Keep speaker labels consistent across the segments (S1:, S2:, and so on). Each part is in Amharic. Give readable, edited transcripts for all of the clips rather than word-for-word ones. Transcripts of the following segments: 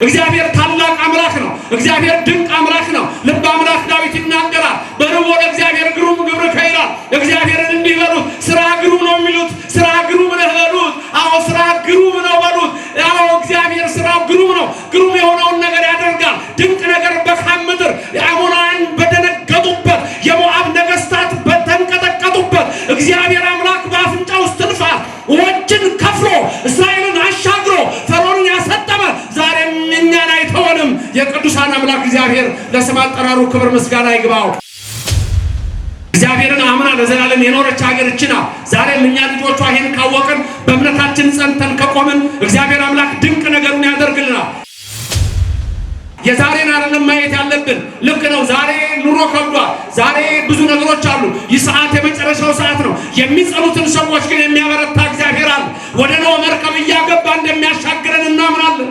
S1: እግዚአብሔር ታላቅ አምላክ ነው። እግዚአብሔር ድንቅ አምላክ ነው። ልበ አምላክ ዳዊት ይናገራል። በርቦ ለእግዚአብሔር ግሩም ግብር ከይላል። እግዚአብሔርን እንዲህ በሉት፣ ስራ ግሩም ነው የሚሉት። ስራ ግሩም ነው በሉት። አዎ ስራ ግሩም ነው በሉት። አዎ እግዚአብሔር ስራው ግሩም ነው። ግሩም የሆነውን ነገር ያደርጋል። ድንቅ ነገር በካም ምድር አሞናውያን በደነገጡበት፣ የሞዓብ ነገስታት በተንቀጠቀጡበት እግዚአብሔር አምላክ በአፍንጫው ውስጥ ትንፋስ ወጭን ከፍሎ እስራኤልን አሻግሮ ፈርዖንን ያሰጠመ ዛሬም እኛን አይተወንም። የቅዱሳን አምላክ እግዚአብሔር ለስም አጠራሩ ክብር ምስጋና ይግባው። እግዚአብሔርን አምና ለዘላለም የኖረች ሀገር እችና ዛሬም እኛ ልጆቿ ይሄን ካወቅን በእምነታችን ጸንተን ከቆምን እግዚአብሔር አምላክ ድንቅ ነገሩን ያደርግልናል። የዛሬን አይደለም ማየት ያለብን። ልክ ነው። ዛሬ ኑሮ ከብዷል። ዛሬ ብዙ ነገሮች አሉ። ይህ ሰዓት የመጨረሻው ሰዓት ነው። የሚጸኑትን ሰዎች ግን የሚያበረታ እግዚአብሔር አለ። ወደ ኖህ መርከብ እያገባ እንደሚያሻግረን እናምናለን።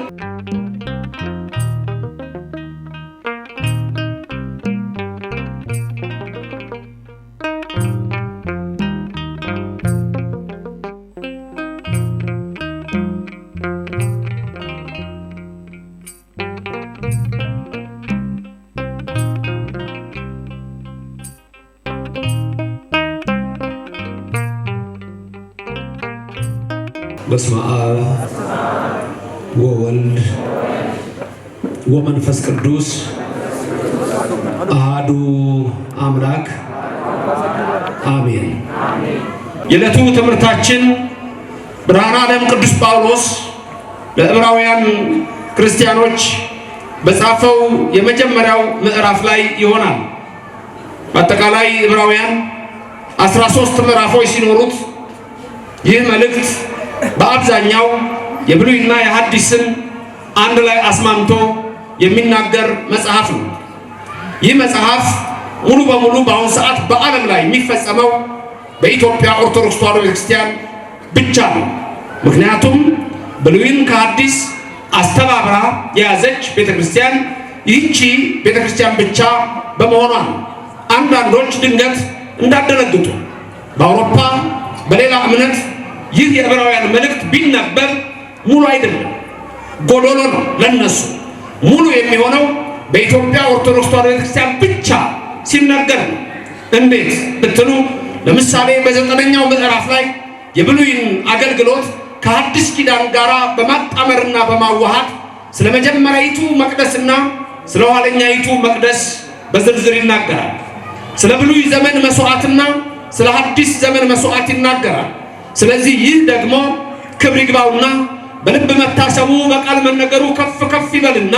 S2: በስመ አብ ወወልድ ወመንፈስ ቅዱስ አሐዱ አምላክ አሜን።
S1: የዕለቱ ትምህርታችን ብርሃነ ዓለም ቅዱስ ጳውሎስ ለዕብራውያን ክርስቲያኖች በጻፈው የመጀመሪያው ምዕራፍ ላይ ይሆናል። በአጠቃላይ ዕብራውያን 13 ምዕራፎች ሲኖሩት ይህ መልእክት በአብዛኛው የብሉይና የሐዲስን አንድ ላይ አስማምቶ የሚናገር መጽሐፍ ነው። ይህ መጽሐፍ ሙሉ በሙሉ በአሁኑ ሰዓት በዓለም ላይ የሚፈጸመው በኢትዮጵያ ኦርቶዶክስ ተዋሕዶ ቤተክርስቲያን ብቻ ነው። ምክንያቱም ብሉይን ከሐዲስ አስተባብራ የያዘች ቤተክርስቲያን ይህቺ ቤተክርስቲያን ብቻ በመሆኗ ነው። አንዳንዶች ድንገት እንዳደነግጡ በአውሮፓ በሌላ እምነት ይህ የዕብራውያን መልእክት ቢነበብ ሙሉ አይደለም፣ ጎዶሎ ነው። ለነሱ ሙሉ የሚሆነው በኢትዮጵያ ኦርቶዶክስ ተዋሕዶ ቤተክርስቲያን ብቻ ሲነገር ነው። እንዴት ብትሉ ለምሳሌ በ9ኛው ምዕራፍ ላይ የብሉይን አገልግሎት ከሐዲስ ኪዳን ጋር በማጣመርና በማዋሃድ ስለ መጀመሪያይቱ መቅደስና ስለ ኋለኛይቱ መቅደስ በዝርዝር ይናገራል። ስለ ብሉይ ዘመን መስዋዕትና ስለ ሐዲስ ዘመን መስዋዕት ይናገራል። ስለዚህ ይህ ደግሞ ክብር ይግባውና በልብ መታሰቡ በቃል መነገሩ ከፍ ከፍ ይበልና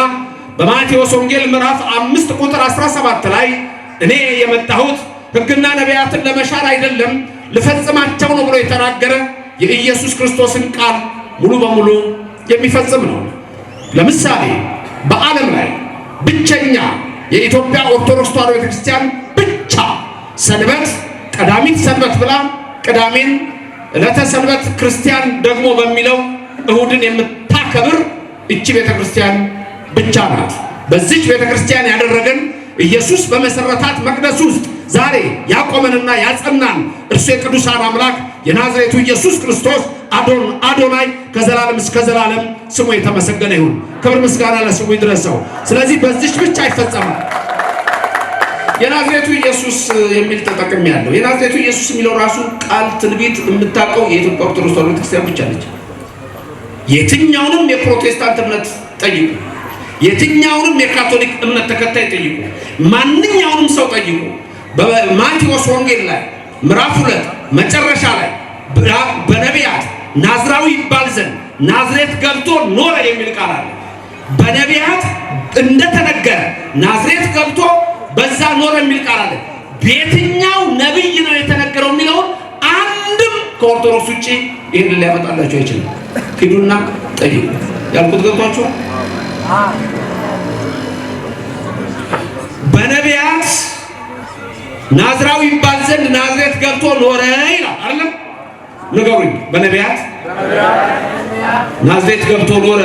S1: በማቴዎስ ወንጌል ምዕራፍ 5 ቁጥር 17 ላይ እኔ የመጣሁት ሕግና ነቢያትን ለመሻር አይደለም ልፈጽማቸው ነው ብሎ የተናገረ የኢየሱስ ክርስቶስን ቃል ሙሉ በሙሉ የሚፈጽም ነው። ለምሳሌ በዓለም ላይ ብቸኛ የኢትዮጵያ ኦርቶዶክስ ተዋሕዶ ቤተክርስቲያን ብቻ ሰንበት ቀዳሚት ሰንበት ብላ ቅዳሜን ዕለተ ሰንበት ክርስቲያን ደግሞ በሚለው እሁድን የምታከብር እቺ ቤተክርስቲያን ብቻ ናት። በዚች ቤተክርስቲያን ያደረገን ኢየሱስ በመሰረታት መቅደስ ውስጥ ዛሬ ያቆመንና ያጸናን እርሱ የቅዱሳን አምላክ የናዝሬቱ ኢየሱስ ክርስቶስ አዶናይ ከዘላለም እስከ ዘላለም ስሙ የተመሰገነ ይሁን። ክብር ምስጋና ለስሙ ይድረሰው። ስለዚህ በዚች ብቻ ይፈጸማል። የናዝሬቱ ኢየሱስ የሚል ተጠቅም ያለው የናዝሬቱ ኢየሱስ የሚለው ራሱ ቃል ትንቢት የምታውቀው የኢትዮጵያ ኦርቶዶክስ ተዋሕዶ ቤተክርስቲያን ብቻ ነች። የትኛውንም የፕሮቴስታንት እምነት ጠይቁ፣ የትኛውንም የካቶሊክ እምነት ተከታይ ጠይቁ፣ ማንኛውንም ሰው ጠይቁ። በማቴዎስ ወንጌል ላይ ምዕራፍ 2 መጨረሻ ላይ በነቢያት ናዝራዊ ይባል ዘንድ ናዝሬት ገብቶ ኖረ የሚል ቃል አለ። በነቢያት እንደተነገረ ናዝሬት ገብቶ በዛ ኖረ የሚል ቃል አለ። በየትኛው ነብይ ነው የተነገረው የሚለውን አንድም ከኦርቶዶክስ ውጪ ይሄን ሊያመጣላችሁ አይችልም። ሂዱና ጠይቁ። ያልኩት ገብቷችሁ? በነቢያት ናዝራዊ ይባል ዘንድ ናዝሬት ገብቶ ኖረ ይላል አይደል? ንገሩኝ። በነቢያት ናዝሬት ገብቶ ኖረ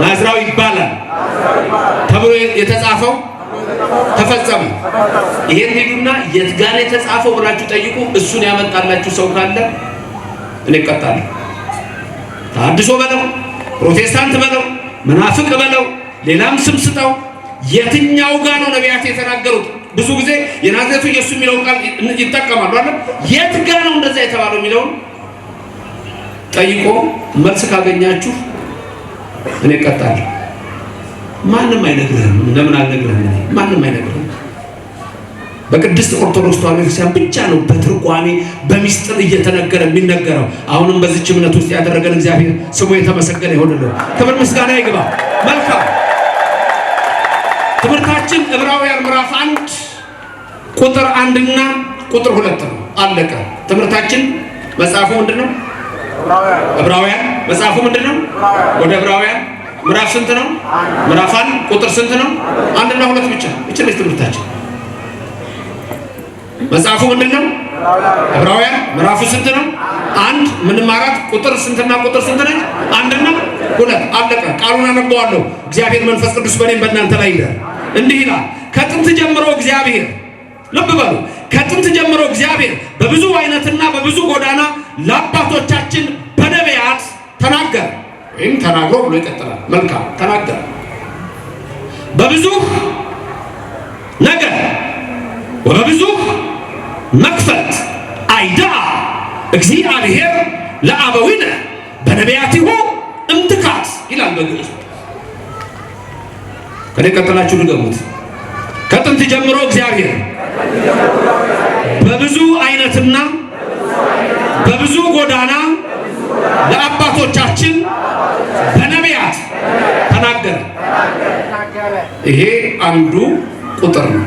S1: ናዝራዊ ይባላል ተብሎ የተጻፈው ተፈጸመ። ይሄን ሄዱና የት ጋር የተጻፈው ብላችሁ ጠይቁ። እሱን ያመጣላችሁ ሰው ካለ እኔ እቀጣለሁ። ታድሶ በለው ፕሮቴስታንት በለው መናፍቅ በለው ሌላም ስም ስጠው። የትኛው ጋር ነው ነቢያት የተናገሩት? ብዙ ጊዜ የናዝሬቱ ኢየሱስ የሚለው ቃል ይጠቀማሉ አይደል? የት ጋር ነው እንደዛ የተባለው የሚለውን ጠይቆ መልስ ካገኛችሁ እኔ እቀጣለሁ። ማንም አይነግርህም። ለምን አልነግርህም? ማንም አይነግርህም። በቅድስት ኦርቶዶክስ ተዋሕዶ ክርስቲያን ብቻ ነው በትርጓሜ በሚስጥር እየተነገረ የሚነገረው። አሁንም በዚች እምነት ውስጥ ያደረገን እግዚአብሔር ስሙ የተመሰገነ ይሁንልን። ክብር ምስጋና ይግባ። መልካም ትምህርታችን ዕብራውያን ምዕራፍ 1 ቁጥር 1 እና ቁጥር 2 ነው። አለቀ ትምህርታችን። መጽሐፉ ምንድነው? ዕብራውያን። መጽሐፉ ምንድነው? ወደ ዕብራውያን ምዕራፍ ስንት ነው? ምዕራፍ 1 ቁጥር ስንት ነው? 1 እና 2 ብቻ። እቺ ነች ትምህርታችን። መጽሐፉ ምንድነው? ዕብራውያን ምዕራፉ ስንት ነው? 1 ምንም 4 ቁጥር ስንትና ቁጥር ስንት ነች? 1 እና 2 አለቀ። ቃሉን አነበዋለሁ። እግዚአብሔር መንፈስ ቅዱስ በእኔም በእናንተ ላይ ይደር። እንዲህ ይላል። ከጥንት ጀምሮ እግዚአብሔር፣ ልብ በሉ፣ ከጥንት ጀምሮ እግዚአብሔር በብዙ አይነትና በብዙ ጎዳና ለአባቶቻችን በነቢያት ተናገረ። ወይም ተናግሮ ብሎ ይቀጥላል። መልካም ተናገረ። በብዙ ነገር ወበብዙ መክፈት አይዳአ እግዚአብሔር ለአበዊነ በነቢያቲሁ እምትካት ይላል በግዕዝ። ከኔ ቀጥላችሁ ልገሙት። ከጥንት ጀምሮ እግዚአብሔር በብዙ አይነትና በብዙ ጎዳና ለአባቶቻችን በነቢያት ተናገረ። ይሄ አንዱ ቁጥር ነው።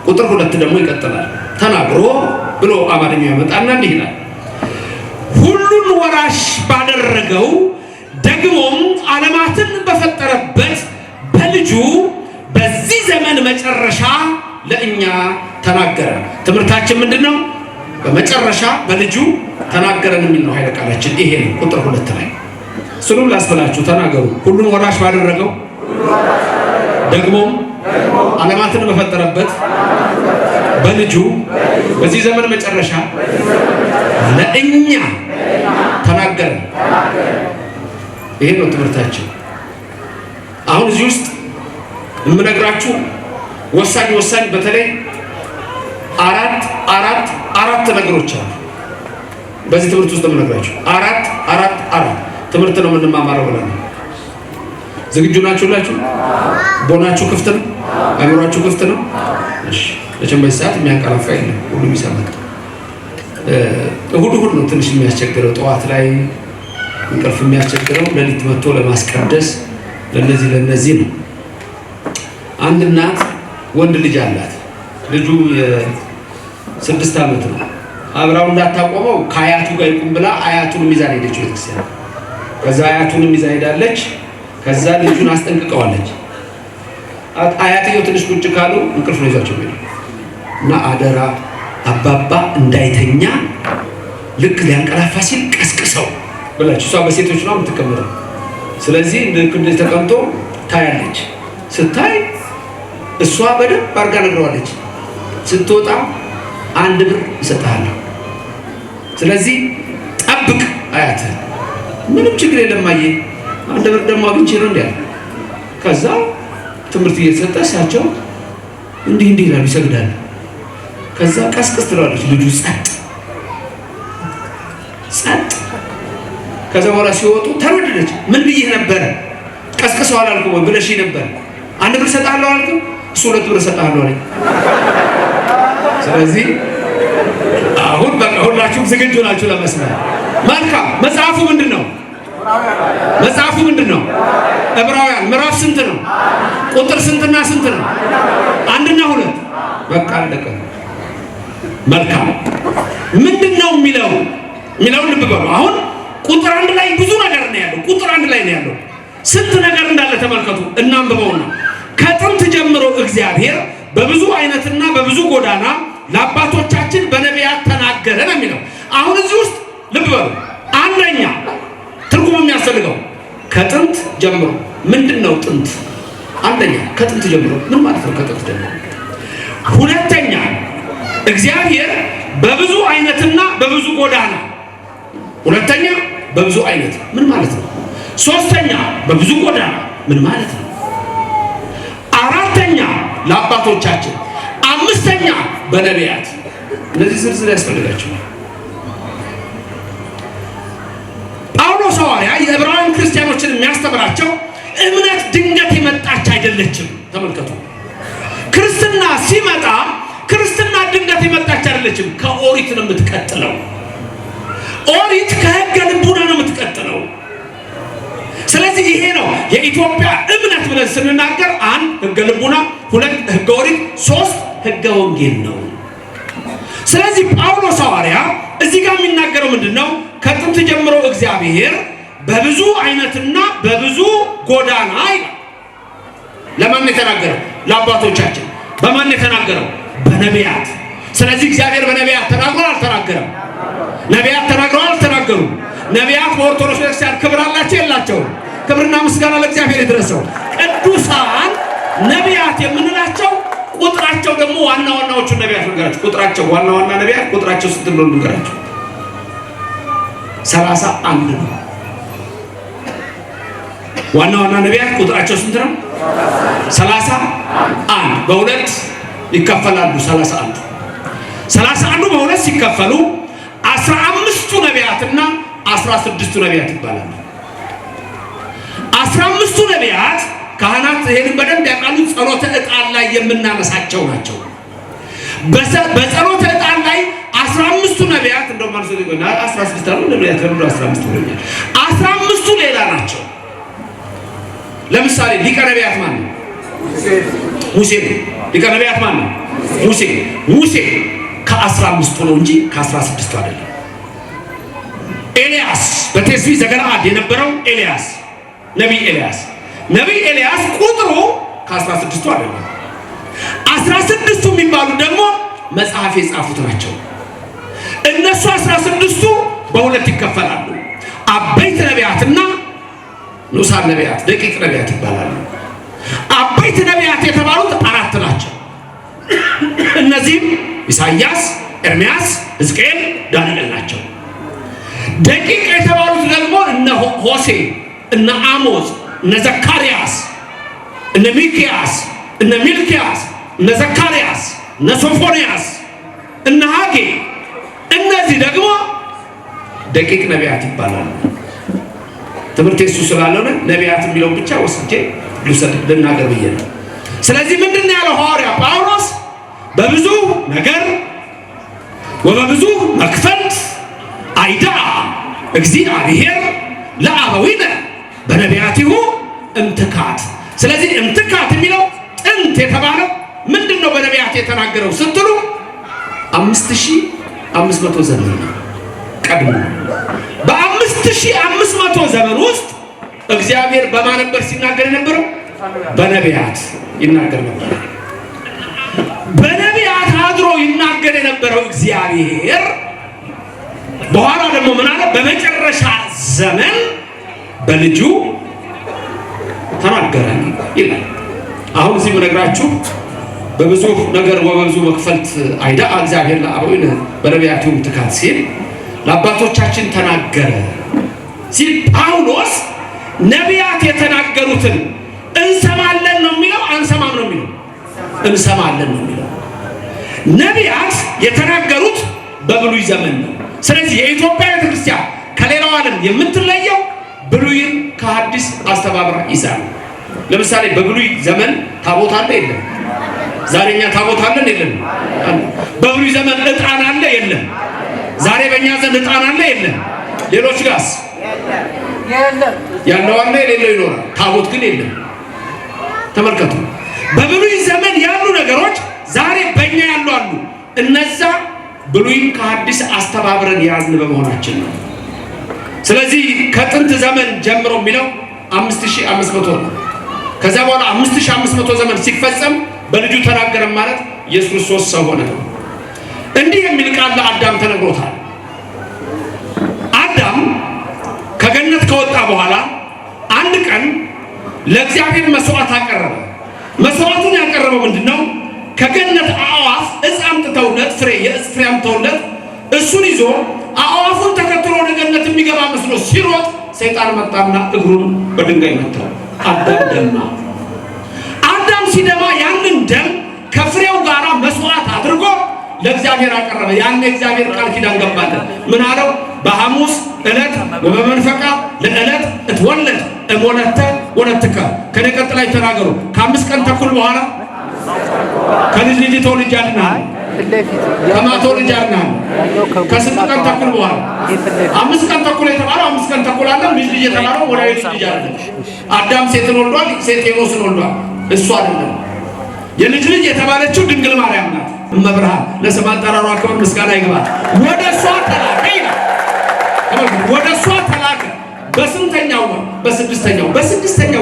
S1: ቁጥር 2 ደግሞ ይቀጥላል። ተናግሮ ብሎ አማርኛው ያመጣና እንዲህ ይላል። ሁሉን ወራሽ ባደረገው ደግሞም ዓለማትን በፈጠረበት በልጁ በዚህ ዘመን መጨረሻ ለእኛ ተናገረ። ትምህርታችን ምንድነው? በመጨረሻ በልጁ ተናገረን የሚል ነው ኃይለ ቃላችን። ይሄ ነው ቁጥር 2 ላይ። እሱንም ላስበላችሁ። ተናገሩ። ሁሉን ወራሽ ባደረገው ደግሞም ዓለማትን በፈጠረበት በልጁ በዚህ ዘመን መጨረሻ ለእኛ ተናገረን። ይሄ ነው ትምህርታችን። አሁን እዚህ ውስጥ የምነግራችሁ ወሳኝ በተለይ አራት ነገሮች አሉ። በዚህ ትምህርት ውስጥ የምነግራችሁ አራት ትምህርት ነው የምንማማረው ብለን። ዝግጁ ናችሁ? ሁላችሁ ቦናችሁ ክፍት ነው? አእምሯችሁ ክፍት ነው? እሺ። መቼም በዚህ ሰዓት የሚያንቀላፋ የለም፣ ሁሉም ይሰማል። እሁድ ነው ትንሽ የሚያስቸግረው፣ ጠዋት ላይ እንቅልፍ የሚያስቸግረው፣ ሌሊት መጥቶ ለማስቀደስ ለነዚህ ነው። አንድ እናት ወንድ ልጅ አላት። ልጁ የ6 ዓመት ነው። አብራው እንዳታቆመው ከአያቱ ጋር ይቁም ብላ አያቱን ይዛ ሄደች ቤተክርስቲያን። ከዛ አያቱን ይዛ ሄዳለች። ከዛ ልጁን አስጠንቅቀዋለች። አያትየው ትንሽ ቁጭ ካሉ እንቅልፍ ነው ይዛቸው ሄዱ እና አደራ አባባ እንዳይተኛ ልክ ሊያንቀላፋ ሲል ቀስቅሰው ብላችሁ። እሷ በሴቶች ነው የምትቀመጠው። ስለዚህ ልክ እንደዚህ ተቀምጦ ታያለች። ስታይ እሷ በደንብ አድርጋ ነግረዋለች። ስትወጣ 1 ብር እሰጥሃለሁ፣ ስለዚህ ጠብቅ አያትህ። ምንም ችግር የለም አየ፣ 1 ብር ደግሞ አግኝቼ ነው እንዲያ። ከዛ ትምህርት እየተሰጠ እሳቸው እንዲህ ይላሉ፣ ይሰግዳሉ። ከዛ ቀስቅስ ትላለች። ልጁ ጸጥ። ከዛ በኋላ ሲወጡ ተረደደች። ምን ብዬ ነበረ? ቀስቅሰው አላልኩም ወይ ብለሽ ነበር? 1 ብር እሰጥሃለሁ አላልኩም? እሱ 2 ብር እሰጥሃለሁ አለኝ። ስለዚህ አሁን በቃ ሁላችሁም ዝግጁ ናችሁ ለመስማት? መልካም። መጽሐፉ ምንድነው? ዕብራውያን ምዕራፍ ስንት ነው? ቁጥር ስንትና ስንት ነው? 1 እና 2 በቃ አለቀ። መልካም። ምንድነው የሚለውን ልብ በሉ። አሁን ቁጥር 1 ላይ ብዙ ነገር ነው ያለው። ቁጥር 1 ላይ ነው ያለው። ስንት ነገር እንዳለ ተመልከቱ። እናንብበውና ከጥንት ጀምሮ እግዚአብሔር በብዙ አይነትና በብዙ ጎዳና ለአባቶቻችን በነቢያት ተናገረ ነው የሚለው። አሁን እዚህ ውስጥ ልብ በሉ። አንደኛ ትርጉም የሚያስፈልገው ከጥንት ጀምሮ ምንድነው? ጥንት አንደኛ ከጥንት ጀምሮ ምን ማለት ነው? ከጥንት ጀምሮ። ሁለተኛ እግዚአብሔር በብዙ አይነትና በብዙ ጎዳና። ሁለተኛ በብዙ አይነት ምን ማለት ነው? ሶስተኛ በብዙ ጎዳና። ምን ማለት ነው? አራተኛ ለአባቶቻችን፣ አምስተኛ በነቢያት። እነዚህ ዝርዝር ያስፈልጋቸዋል። ጳውሎስ ሐዋርያ የዕብራውያን ክርስቲያኖችን የሚያስተምራቸው እምነት ድንገት የመጣች አይደለችም። ተመልከቱ፣ ክርስትና ሲመጣ ክርስትና ድንገት የመጣች አይደለችም። ከኦሪት ነው የምትቀጥለው። ኦሪት ከሕገ ልቡና ነው የምትቀጥለው። ስለዚህ ይሄ ነው የኢትዮጵያ እምነት ብለን ስንናገር፣ አንድ ሕገ ልቡና፣ ሁለት ሕገ ኦሪት፣ ሶስት ሕገ ወንጌል ነው። ስለዚህ ጳውሎስ ሐዋርያ እዚህ ጋር የሚናገረው ምንድነው? ከጥንት ጀምሮ እግዚአብሔር በብዙ አይነትና በብዙ ጎዳና ለማን የተናገረው? ለአባቶቻችን። በማን የተናገረው? በነቢያት። ስለዚህ እግዚአብሔር በነቢያት ተናግሯል አልተናገረም? ነቢያት ተናግረዋል አልተናገሩም? ነቢያት በኦርቶዶክስ ቤተክርስቲያን ክብር አላቸው የላቸውም? ክብርና ምስጋና ለእግዚአብሔር ይድረሰው። ቅዱሳን ነቢያት የምንላቸው ቁጥራቸው ደግሞ ዋና ዋናዎቹን ነቢያት ንገራቸው። ቁጥራቸው ዋና ዋና ነቢያት ቁጥራቸው ስንት ነው ንገራቸው? 31 ነው። ዋና ዋና ነቢያት ቁጥራቸው ስንት ነው? 31። በሁለት ይከፈላሉ። 31 በሁለት ሲከፈሉ 15ቱ ነቢያትና 16ቱ ነቢያት ይባላሉ። 15ቱ ነቢያት ካህናት ይሄንን በደንብ ያውቃሉ። ጸሎተ ዕጣን ላይ የምናነሳቸው ናቸው። በጸሎተ ዕጣን ላይ 15ቱ ነቢያት እንደው ማለት ነው 16 አሉ ነቢያት ለምን 15 ብለኛል? 15ቱ ሌላ ናቸው። ለምሳሌ ሊቀ ነቢያት ማን ነው? ሙሴ ነው። ሊቀ ነቢያት ማን ነው? ሙሴ። ሙሴ ከ15ቱ ነው እንጂ ከ16ቱ አይደለም። ኤልያስ በቴስቢ ዘገለዓድ የነበረው ኤልያስ ነቢይ ኤልያስ ቁጥሩ ከ16ቱ አይደለም። 16ቱ የሚባሉ ደግሞ መጽሐፍ የጻፉት ናቸው። እነሱ 16ቱ በሁለት ይከፈላሉ። አበይት ነቢያትና ንዑሳን ነቢያት፣ ደቂቅ ነቢያት ይባላሉ። አበይት ነቢያት የተባሉት 4 ናቸው። እነዚህም ኢሳይያስ፣ ኤርምያስ፣ ሕዝቅኤል፣ ዳንኤል ናቸው። ደቂቅ የተባሉት ደግሞ እነ ሆሴ፣ እነ አሞዝ፣ እነ ዘካርያስ፣ እነ ሚክያስ፣ እነ ሚልክያስ፣ እነ ዘካርያስ፣ እነ ሶፎንያስ፣ እነ ሐጌ፣ እነዚህ ደግሞ ደቂቅ ነቢያት ይባላሉ። ትምህርት የሱ ስላልሆነ ነቢያት የሚለው ብቻ ወስጄ ልናገር ብዬ ነው። ስለዚህ ምንድን ያለው ሐዋርያ ጳውሎስ? በብዙ ነገር ወበብዙ መክፈልት አይዳአ እግዚአብሔር ለአበዊነ በነቢያቲሁ እምትካት። ስለዚህ እምትካት የሚለው ጥንት የተባለው ምንድን ነው? በነቢያት የተናገረው ስትሉ 5500 ዘመን ነው ቀድሞ። በ5500 ዘመን ውስጥ እግዚአብሔር በማን ነበር ሲናገር የነበረው? በነቢያት ይናገር ነበር። በነቢያት አድሮ ይናገር የነበረው እግዚአብሔር በኋላ ደግሞ ምን አለ? በመጨረሻ ዘመን በልጁ ተናገረ ይላል። አሁን እዚህ የምነግራችሁ በብዙ ነገር ወበብዙ መክፈልት አይዳአ እግዚአብሔር ለአበዊነ በነቢያቲሁ እምትካት ሲል ለአባቶቻችን ተናገረ ሲል ጳውሎስ ነቢያት የተናገሩትን እንሰማለን ነው የሚለው? አንሰማም ነው የሚለው? እንሰማለን ነው የሚለው። ነቢያት የተናገሩት በብሉይ ዘመን ነው። ስለዚህ የኢትዮጵያ ቤተክርስቲያን ከሌላው ዓለም የምትለየው ብሉይን ከሐዲስ አስተባብራ ይዛል። ለምሳሌ በብሉይ ዘመን ታቦት አለ የለም? ዛሬኛ ታቦት አለን የለም? በብሉይ ዘመን ዕጣን አለ የለም? ዛሬ በእኛ ዘመን ዕጣን አለ የለም? ሌሎች ጋርስ ያለው አለ የሌለው ይኖራል። ታቦት ግን የለም። ተመልከቱ። በብሉይ ዘመን ያሉ ነገሮች ዛሬ በእኛ ያሉ አሉ። እነዛ ብሉይን ከሐዲስ አስተባብረን ያዝን በመሆናችን ነው። ስለዚህ ከጥንት ዘመን ጀምሮ የሚለው 5500 ነው። ከዛ በኋላ 5500 ዘመን ሲፈጸም በልጁ ተናገረ ማለት ኢየሱስ ክርስቶስ ሰው ሆነ ነው። እንዲህ የሚል ቃል ለአዳም ተነግሮታል። አዳም ከገነት ከወጣ በኋላ አንድ ቀን ለእግዚአብሔር መስዋዕት አቀረበ። መስዋዕቱን ያቀረበው ምንድነው? ከገነት አዕዋፍ ዕፅ አምጥተውለት የዕፅ ፍሬ አምጥተውለት እሱን ይዞ አዕዋፉን ተከትሎ ወደ ገነት የሚገባ መስሎ ሲሮጥ ሰይጣን መጣና እግሩን በድንጋይ መታው። አዳም ደማ። አዳም ሲደማ ያንን ደም ከፍሬው ጋራ መስዋዕት አድርጎ ለእግዚአብሔር አቀረበ። ያን እግዚአብሔር ቃል ኪዳን ገባለት። ምን አለው? በሐሙስ ዕለት ወበመንፈቃ ለዕለት እትወለድ እሞለተ ወለትከ። ከኔ ቀጥላይ ተናገሩ። ከ5 ቀን ተኩል በኋላ ከልጅ ልጅ ተወልጃልና ከማቶ ልጃልና ከ8 ቀን ተኩል በኋላ 5 ቀን ተኩል የተባለው 5 ቀን ተኩል አለ። ልጅ ልጅ የተባለው ወደ ልጅ ልጅ አለ። አዳም ሴትን ወልዷል፣ ሴት ሄኖስን ወልዷል። እሱ አይደለም። የልጅ ልጅ የተባለችው ድንግል ማርያም ናት። እመብርሃን ለስም አጠራሯ ክብር ምስጋና ይግባል። ወደ እሷ ተላከ ይላል። ወደ እሷ ተላከ። በስንተኛው ወር? በስድስተኛው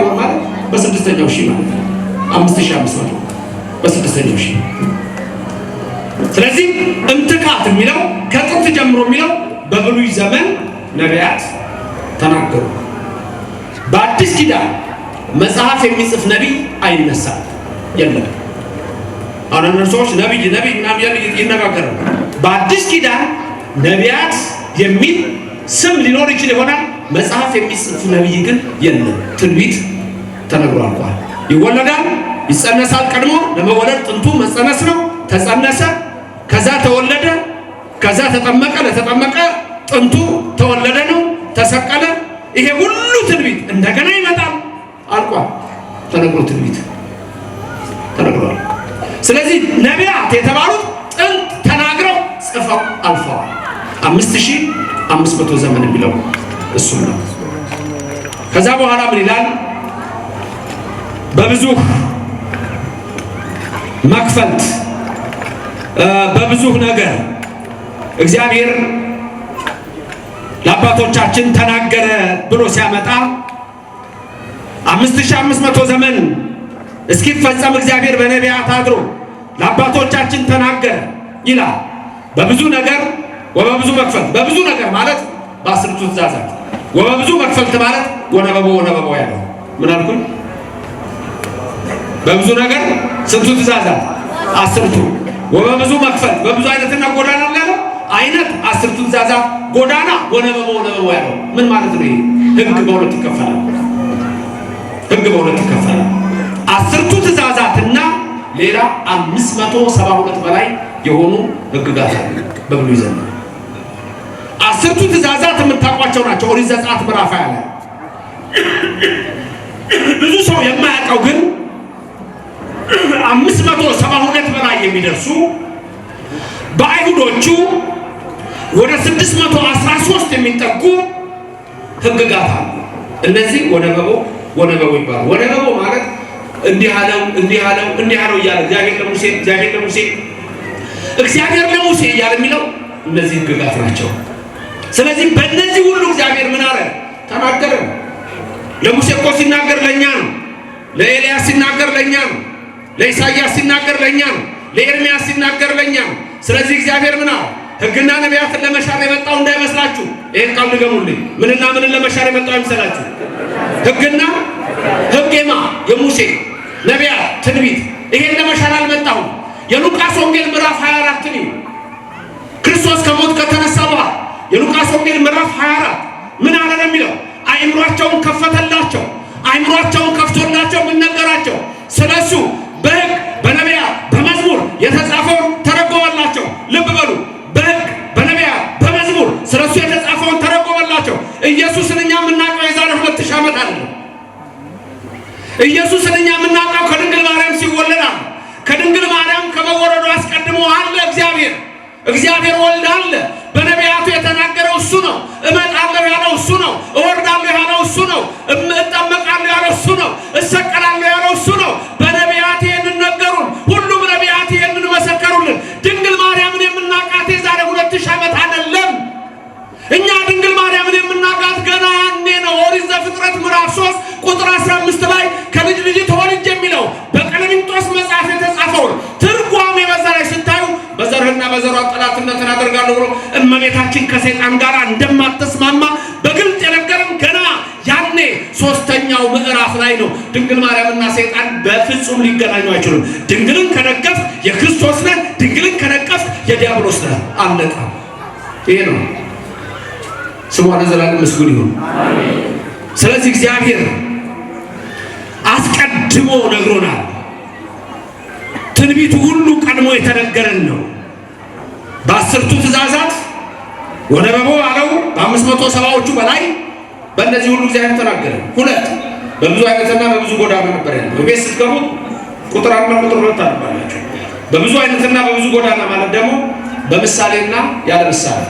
S1: ወር ማለት በስድስተኛው ሺህ ማለት 5500 በስድስተኛው ሺህ። ስለዚህ እምትካት የሚለው ከጥንት ጀምሮ የሚለው በብሉይ ዘመን ነቢያት ተናገሩ። በአዲስ ኪዳን መጽሐፍ የሚጽፍ ነቢይ አይነሳም፣ የለም። አሁን እነሱ ሰዎች ነቢይ ምናምን ይነጋገራሉ። በአዲስ ኪዳን ነቢያት የሚል ስም ሊኖር ይችል ይሆናል። መጽሐፍ የሚጽፍ ነቢይ ግን የለም። ትንቢት ተነግሯል። ይወለዳል፣ ይጸነሳል። ቀድሞ ለመወለድ ጥንቱ መጸነስ ነው። ተጸነሰ፣ ከዛ ተወለደ፣ ከዛ ተጠመቀ። ለተጠመቀ ጥንቱ ተወለደ ነው። ተሰቀለ። ይሄ ሁሉ ትንቢት እንደገና ይመጣል አልቋል። ተነግሮ ትንቢት ተነግሯል። ስለዚህ ነቢያት የተባሉት ጥንት ተናግረው ጽፈው አልፈዋል። 5500 ዘመን የሚለው እሱ ነው። ከዛ በኋላ ምን ይላል? በብዙ መክፈልት በብዙ ነገር እግዚአብሔር ለአባቶቻችን ተናገረ ብሎ ሲያመጣ 5500 ዘመን እስኪፈጸም እግዚአብሔር በነቢያት አድሮ ለአባቶቻችን ተናገረ ይላል። በብዙ ነገር ወበብዙ መክፈልት። በብዙ ነገር ማለት በ10ቱ ትእዛዛት፣ ወበብዙ መክፈልት ማለት ወነበቦ ያለው ምን አልኩኝ? በብዙ ነገር ስንቱ ትእዛዛት? 10ቱ። ወበብዙ መክፈልት በብዙ አይነትና ጎዳና ያለው አይነት 10ቱ ትእዛዛት፣ ጎዳና ወነበቦ ያለው ምን ማለት ነው? ህግ በሁለት ይከፈላል። ህግ በሁለት ይከፈላል። 10ቱ ትእዛዛትና ሌላ 572 በላይ የሆኑ ህግጋት በብሉይ ዘመን። 10ቱ ትእዛዛት የምታውቋቸው ናቸው። ኦሪት ዘጸአት ምዕራፍ 20 ላይ ብዙ ሰው የማያውቀው ግን 572 በላይ የሚደርሱ በአይሁዶቹ ወደ 613 የሚጠጉ ህግጋት አሉ። እነዚህ ወነበቦ ይባላል። ወነበቦ ማለት እንዲህ አለው እያለ እግዚአብሔር ለሙሴ እያለ የሚለው እነዚህ ህግጋት ናቸው። ስለዚህ በእነዚህ ሁሉ እግዚአብሔር ምን አለ? ተናገረ። ለሙሴ እኮ ሲናገር ለእኛ ነው። ለኤልያስ ሲናገር ለእኛ ነው። ለኢሳያስ ሲናገር ለእኛ ነው። ለኤርምያስ ሲናገር ለእኛ ነው። ስለዚህ እግዚአብሔር ምን አለ? ህግና ነቢያትን ለመሻር የመጣው እንዳይመስላችሁ። ይህን ቃል ንገሙልኝ። ምንና ምንን ለመሻር የመጣው አይመስላችሁ? ህግማ የሙሴ ነቢያት ትንቢት፣ ይሄን ለመሻር አልመጣሁም። የሉቃስ ወንጌል ምዕራፍ 24 ነው። ክርስቶስ ከሞት ከተነሳ በኋላ የሉቃስ ወንጌል ምዕራፍ 24 ምን አለ ነው የሚለው? አይምሯቸውን ከፈተላቸው። አይምሯቸውን ከፍቶላቸው ምን ነገራቸው? ስለሱ በህግ በነቢያት በመዝሙር የተጻፈውን ተረጎመላቸው። ልብ በሉ፣ በህግ በነቢያት በመዝሙር ስለሱ የተጻፈውን ተረጎመላቸው። ኢየሱስን እኛ የምናውቀው የዛሬ 2000 ዓመት አይደለም። ኢየሱስን እኛ የምናውቀው ከድንግል ማርያም ሲወለድ አለ። ከድንግል ማርያም ከመወለዱ አስቀድሞ አለ እግዚአብሔር ወልድ አለ። በነቢያቱ የተናገረው እሱ ነው። እመጣለሁ ያለው እሱ ነው። እወርዳለሁ ያለው እሱ ነው። እጠመቃለሁ ያለው እሱ ነው። እሰቀላለሁ ያለው እሱ ነው። በነቢያት ይህንን ነገሩን። ሁሉም ነቢያት ይህንን መሰከሩልን። ድንግል ማርያምን የምናውቃት የዛሬ 2000 ዓመት አይደለም። እኛ ድንግል ማርያምን የምናውቃት ገና ያኔ ነው። ኦሪት ዘፍጥረት ምዕራፍ 3 ቁጥር 15 ላይ ከልጅ ልጅ ተወልጅ የሚለው በቀለሚንጦስ መጽሐፍ የተጻፈውን ትርጓሜ በዛ ላይ ስታዩ በዘርህና በዘሯ ጠላትነትን አደርጋለሁ ብሎ እመቤታችን ከሰይጣን ጋር እንደማትስማማ በግልጽ የነገረን ገና ያኔ 3ኛው ምዕራፍ ላይ ነው። ድንግል ማርያምና ሰይጣን በፍጹም ሊገናኙ አይችሉም። ድንግልን ከነቀፍ የክርስቶስ ነህ፣ ድንግልን ከነቀፍ የዲያብሎስ ነህ። አለቀ። ይሄ ነው። ስሟ ለዘላለም ምስጉን ይሁን። ስለዚህ እግዚአብሔር አስቀድሞ ነግሮናል። ትንቢቱ ሁሉ ቀድሞ የተነገረን ነው። በ10ቱ ትእዛዛት ወነበቦ አለው በ570ዎቹ በላይ በእነዚህ ሁሉ እግዚአብሔር ተናገረ። ሁለት በብዙ አይነትና በብዙ ጎዳና ነበር ያለው። በቤት ስትገቡ ቁጥር 1 ቁጥር 2 ታነባላችሁ። በብዙ አይነትና በብዙ ጎዳና ማለት ደግሞ በምሳሌና ያለ ምሳሌ።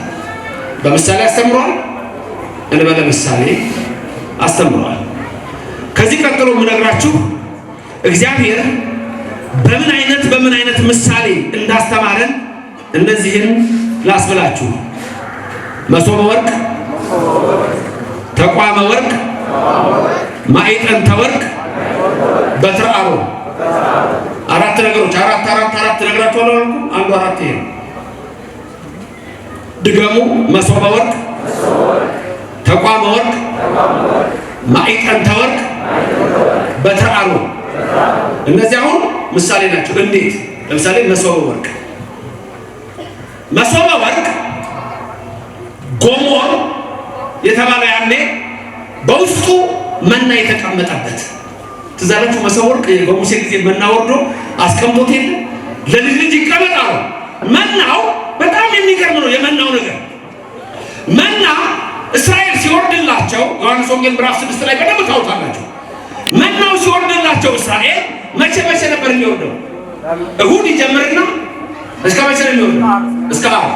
S1: በምሳሌ አስተምሯል፣ እንበለ ምሳሌ አስተምሯል። ከዚህ ቀጥሎ የምነግራችሁ እግዚአብሔር በምን አይነት ምሳሌ እንዳስተማረን እነዚህን ላስብላችሁ። መሶበ ወርቅ፣ ተቋመ ወርቅ፣ ማዕጠንተ ወርቅ፣ በትረ አሮን። አራት ነገሮች አራት ነግራችኋለሁ። አንዱ አራት ይሄ ድገሙ። መሶበ ወርቅ፣ ተቋመ ወርቅ፣ ማዕጠንተ ወርቅ፣ በትረ አሮን። እነዚህ አሁን ምሳሌ ናቸው። እንዴት? ለምሳሌ መሶበ ወርቅ ጎሞር የተባለ ያኔ በውስጡ መና የተቀመጠበት ትዝ አላችሁ? መሶበ ወርቅ በሙሴ ጊዜ መና ወርዶ አስቀምጦት የለ ለልጅ ልጅ ይቀመጣል። መናው በጣም የሚገርም ነው። የመናው ነገር መና እስራኤል ሲወርድላቸው ዮሐንስ ወንጌል ምዕራፍ 6 ላይ በደንብ ታውቃላችሁ። መናው ሲወርድላቸው እስራኤል መቼ ነበር የሚወርደው? እሁድ ይጀምርና እስከ መቼ ነው የሚወርደው? እስከ ዓርብ።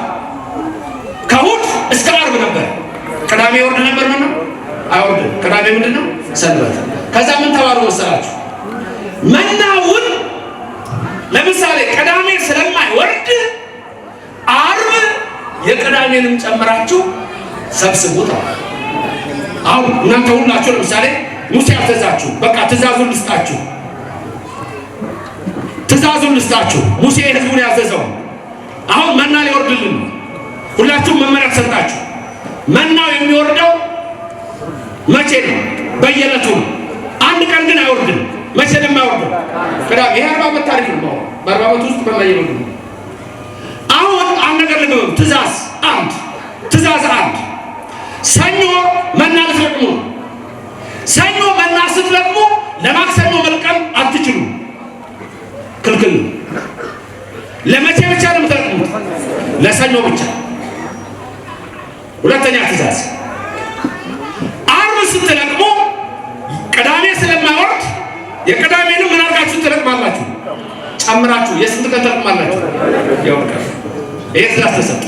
S1: ከእሁድ እስከ ዓርብ ነበር። ቅዳሜ ይወርድ ነበር ነው? አይወርድም። ቅዳሜ ምንድነው? ሰንበት። ከዛ ምን ተባሉ መሰላችሁ? መናውን ለምሳሌ ቅዳሜ ስለማይወርድ ዓርብ የቅዳሜንም ጨምራችሁ ሰብስቡት። አሁን እናንተ ሁላችሁ ለምሳሌ ሙሴ ያዘዛችሁ በቃ ትእዛዙን ልስጣችሁ። ሙሴ ህዝቡን ያዘዘው አሁን መና ሊወርድልን ሁላችሁም መመሪያ ተሰጣችሁ። መናው የሚወርደው መቼ ነው? በየዕለቱ። አንድ ቀን ግን አይወርድም። መቼ ነው የማይወርደው? ቅዳሜ። ይሄ 40 ዓመት ታሪክ ነው። በ40 ዓመት ውስጥ መና ይወርድ። አሁን አንድ ነገር ልገው ትእዛዝ አንድ ሰኞ መና ልትለቅሙ። ሰኞ መና ስትለቅሙ ለማክሰኞ መልቀም አትችሉ፣ ክልክል። ለመቼ ብቻ ነው የምትለቅሙት? ለሰኞ ብቻ። ሁለተኛ ትእዛዝ ዓርብ ስትለቅሙ ቅዳሜ ስለማይወርድ የቅዳሜንም ምን አድርጋችሁ ትለቅማላችሁ? ጨምራችሁ። የስንት ቀን ትለቅማላችሁ? ያውቃል። ይሄ ትእዛዝ ተሰጠ።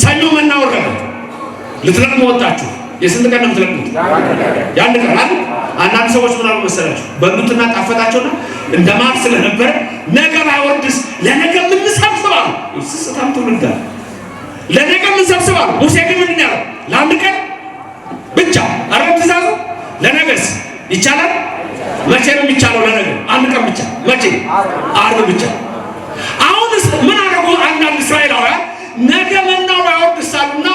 S1: ሰኞ መና ወረደ፣ ልትለቅሙ ወጣችሁ። የስንት ቀን ነው የምትለቅሙት? የአንድ ቀን አይደል? አንዳንድ ሰዎች ምን አሉ መሰላችሁ? በሉትና ጣፈጣቸውና እንደማር ስለነበረ ነገ ባይወርድስ ለነገ ምን ሰብስባሉ? ስስታም ትውልዳ ለነገ ምን ሰብስባሉ? ሙሴ ግን ምንድን ያለው? ለአንድ ቀን ብቻ አረብ ትእዛዙ። ለነገስ ይቻላል? መቼ ነው የሚቻለው? ለነገ አንድ ቀን ብቻ። መቼ? ዓርብ ብቻ። አሁንስ ምን አደረጉ? አንዳንድ እስራኤላውያን ነገ መናው ባይወርድሳሉና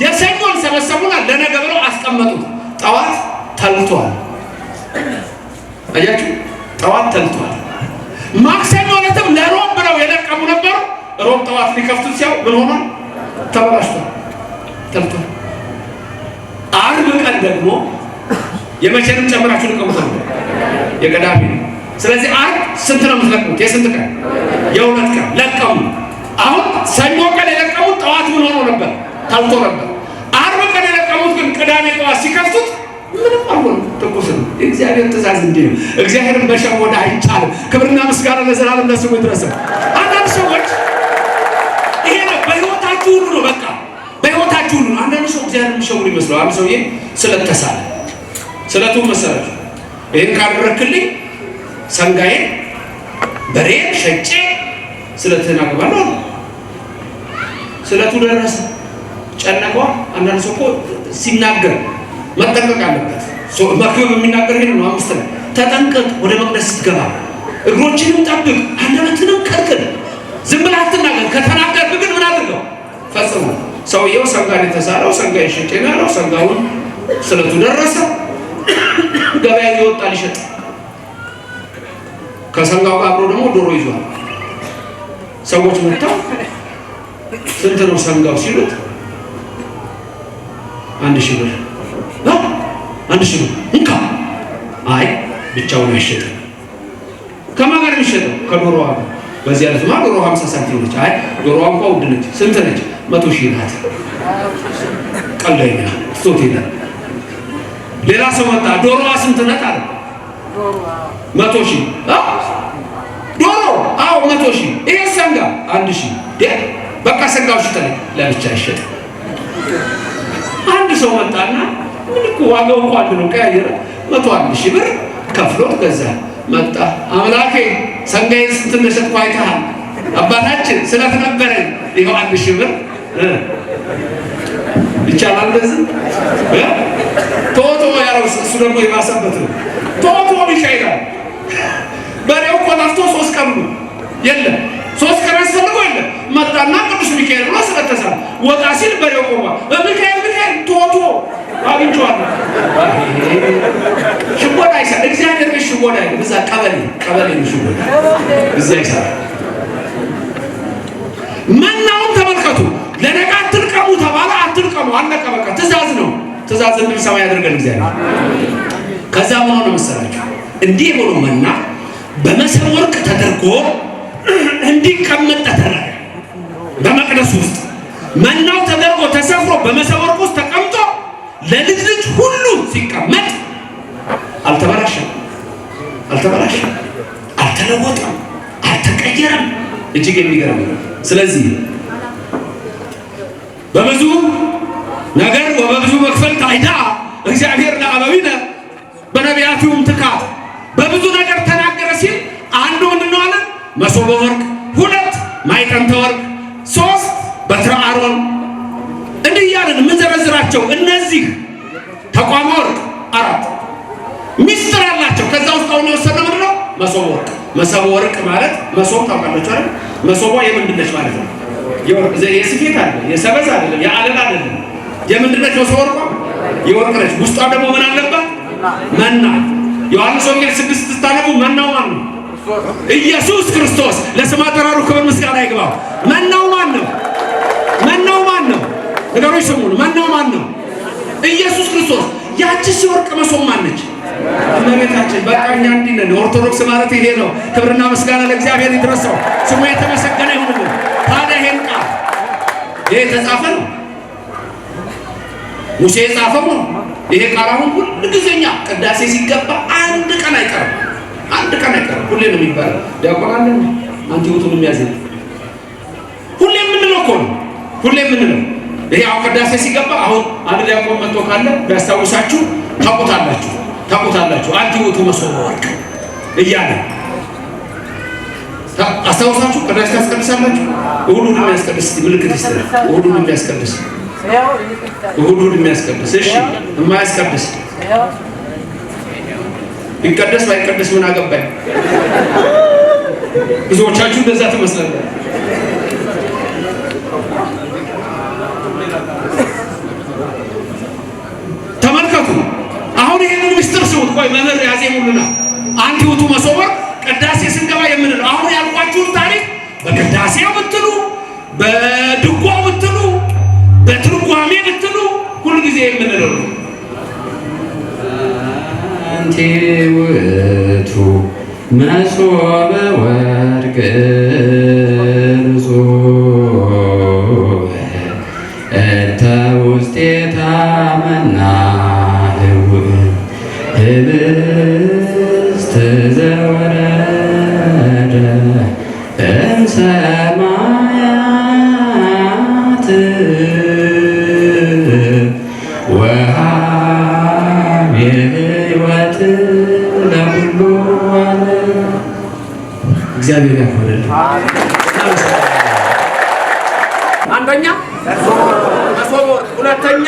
S1: የሰኞን ሰበሰቡና ለነገ ብለው አስቀመጡት። ጠዋት ተልቷል። አያችሁ? ጠዋት ተልቷል። ማክሰኞ ዕለትም ለሮብ ብለው የለቀሙ ነበሩ። ሮብ ጠዋት ሊከፍቱት ሲያው ምን ሆኗል? ተበላሽቷል፣ ተልቷል። ዓርብ ቀን ደግሞ የመቼንም ጨምራችሁ ልቀሙት ነው? የቅዳሜ። ስለዚህ ዓርብ ስንት ነው የምትለቅሙት? የስንት ቀን? የ2 ቀን ለቀሙ። አሁን ሰኞ ቀን የለቀሙት ጠዋት ምን ሆኖ ነበር? ታልቶ ነበር። ዓርብ ቀን የለቀሙት ግን ቅዳሜ ጠዋት ሲከፍቱት ምንም አልሆነም፣ ትኩስ ነው። የእግዚአብሔር ትእዛዝ እንዲህ ነው። እግዚአብሔርን መሸወድ አይቻልም። ክብርና ምስጋና ለዘላለም ለስሙ ይድረስ። አንዳንድ ሰዎች ይሄ ነው በሕይወታችሁ ሁሉ ነው፣ በቃ በሕይወታችሁ ሁሉ ነው። አንዳንድ ሰው እግዚአብሔርን የሚሸውድ ይመስለዋል። አንድ ሰውዬ ስለተሳለ ስለቱን መሰላችሁ፣ ይህን ካደረክልኝ ሰንጋዬን በሬ ሸጬ ስለትህን አገባለሁ። ስለቱ ደረሰ፣ ጨነቋ። አንዳንድ ሰው እኮ ሲናገር መጠንቀቅ አለበት። መክብብ የሚናገር ይሄን ነው። 5 ነው። ተጠንቀቅ፣ ወደ መቅደስ ስትገባ እግሮችንም ጠብቅ፣ አንደበትንም ከልክል። ዝም ብለህ አትናገር። ከተናገርክ ግን ምን አድርገው? ፈጽሞ። ሰውየው ሰንጋን የተሳለው ሰንጋ ይሸጥ ነው። ሰንጋውን ስለቱ ደረሰ፣ ገበያ ይወጣ ሊሸጥ። ከሰንጋው ጋር አብሮ ደግሞ ዶሮ ይዟል። ሰዎች መጥተው ስንት ነው ሰንጋው ሲሉት 1000 ብር ነው። 1000 ብር እንካ። አይ ብቻውን አይሸጥም። ከዶሮዋ በዚህ አይነትማ ዶሮ 50 ሳንቲም ነች። አይ ዶሮዋ እንኳን ውድ ነች። ስንት ነች? 100 ሺህ ናት። ቀልደኛ ስቶት ይላል። ሌላ ሰው መጣ። ዶሮዋ ስንት ናት አለ። 100 ሺህ ዶሮ። አዎ 100 ሺህ። ይሄ ሰንጋ 1 ሺህ። በቃ ሰንጋው ሽጠ ለብቻ ይሸጥ። አንድ ሰው መጣና ምን እኮ ዋጋው እንኳን አንድ ነው። ቀያየረ 101 ሺህ ብር ከፍሎት ገዛ። መጣ። አምላኬ ሰንጋዬን ስንት እንደሸጥኩ አይተሃል? አባታችን ስለተነበረኝ ይኸው 1 ሺህ ብር ይቻላል። እንደዚህ ቶቶ ያለው እሱ ደግሞ የባሰበት ነው። ቶቶ ይሻይላል። በሬው እኮ ጠፍቶ 3 ቀን ነው የለም። 3 ቀን አስፈልጎ የለም። መጣና ቅዱስ ሚካኤል ብሎ ስለተሳለ ወጣ ሲል በሬው ቆማ ሚካኤል ቶቶ አግኝቼዋለሁ። ሽቦዳ ይሰራል። እግዚአብሔር ግን ሽቦዳ አይደለም። እዛ ቀበሌ ነው ሽቦዳ እዛ ይሰራል። መናውን ተመልከቱ። ለነገ አትልቀሙ ተባለ። አትልቀሙ አለቀ በቃ። ትእዛዝ ነው። ትእዛዝ እንድንሰማ ያደርገን እግዚአብሔር። ከዛ ምን ሆነ መሰላችሁ? እንዲህ ብሎ መና በመሰብ ወርቅ ተደርጎ እንዲቀመጥ ተደረገ። በመቅደስ ውስጥ መናው ተደርጎ ተሰፍሮ በመሰብ ወርቅ ውስጥ ተቀምጦ ለልጅ ልጅ ሁሉ ሲቀመጥ አልተበላሸም፣ አልተለወጠም፣ አልተቀየረም። እጅግ የሚገርም ነው። ስለዚህ በብዙ ነገር ወበብዙ መክፈልት አይዳ እግዚአብሔር ለአበዊነ በነቢያቱም ትካት በብዙ ነገር ተናገረ ሲል አንዱ ምንድን ነው አለ? መሶበ ወርቅ፣ 2 ማዕጠንተ ወርቅ፣ 3 በትረ አሮን። እንዲህ እያልን የምንዘረዝራቸው እነዚህ ተቋመ ወርቅ 4 ሚስጥር አላቸው። ከዛ ውስጥ አሁን የወሰነው ምንድን ነው? መሶበ ወርቅ። መሶበ ወርቅ ማለት መሶብ ታውቃላችሁ አይደል? መሶቧ የምንድን ነች ማለት ነው? የወርቅ የስፌት አለ፣ የሰበዝ አይደለም፣ የአለላ አይደለም። የምንድን ነች መሶበ ወርቋ? የወርቅ ነች። ውስጧ ደግሞ ምን አለባት? መና። ዮሐንስ ወንጌል 6 ስታነቡ መናው ማን ነው? ኢየሱስ ክርስቶስ። ለስም አጠራሩ ክብር ምስጋና ይግባው። መናው ማን ነው? መናው ማን ነው? ነገሮች ስሙን። መናው ማን ነው? ኢየሱስ ክርስቶስ። ያቺስ የወርቅ መሶብ ማን ነች? እመቤታችን። በቃ እኛ እንዲህ ነን። ኦርቶዶክስ ማለት ይሄ ነው። ክብርና ምስጋና ለእግዚአብሔር ይድረሰው፣ ስሙ የተመሰገነ ይሁንልን። ታዲያ ይሄን ቃል ይሄ የተጻፈ ነው፣ ሙሴ የጻፈው ነው። ይሄ ቃል አሁን ሁሉ ጊዜኛ ቅዳሴ ሲገባ አንድ ቀን አይቀርም፣ ሁሌ ነው የሚባለው። ዲያቆን አለ አንቺ ውቱን የሚያዘኝ ሁሌ የምንለው እኮ ነው። ሁሌ የምንለው ይሄ አሁን ቅዳሴ ሲገባ አሁን አንድ ዲያቆን መጥቶ ካለ ቢያስታውሳችሁ ታውቁታላችሁ። አንቺ ውቱ መሶበ ወርቅ እያለ አስታውሳችሁ ቅዳሴ ታስቀድሳላችሁ። እሁዱን የሚያስቀድስ ምልክት ይስጥል። እሁዱን የሚያስቀድስ እሺ፣ የማያስቀድስ ቢቀደስ ባይቀደስ ምን አገባኝ? ብዙዎቻችሁ እንደዛ ትመስላላችሁ። ተመልከቱ። አሁን ይሄንን ምስጢር ስሙት። ቆይ መምህር ያዜሙልና አንቺ ውቱ መሶበ ወርቅ ቅዳሴ ስንገባ የምንለው አሁን ያልኳችሁን ታሪክ በቅዳሴው ብትሉ፣ በድጓው ብትሉ፣ በትርጓሜ ብትሉ ሁሉ ጊዜ የምንለው ነው።
S2: አንቲ ውእቱ መሶበ ወርቅ እንተ ውስቴታ መናህው ህብስት ዘወረደ እምሰማያት ወሀብ ሕይወት ለኩሉ ዓለም። እግዚአብሔር ያክብርልን።
S1: አንደኛ መሶበ ወርቅ፣ ሁለተኛ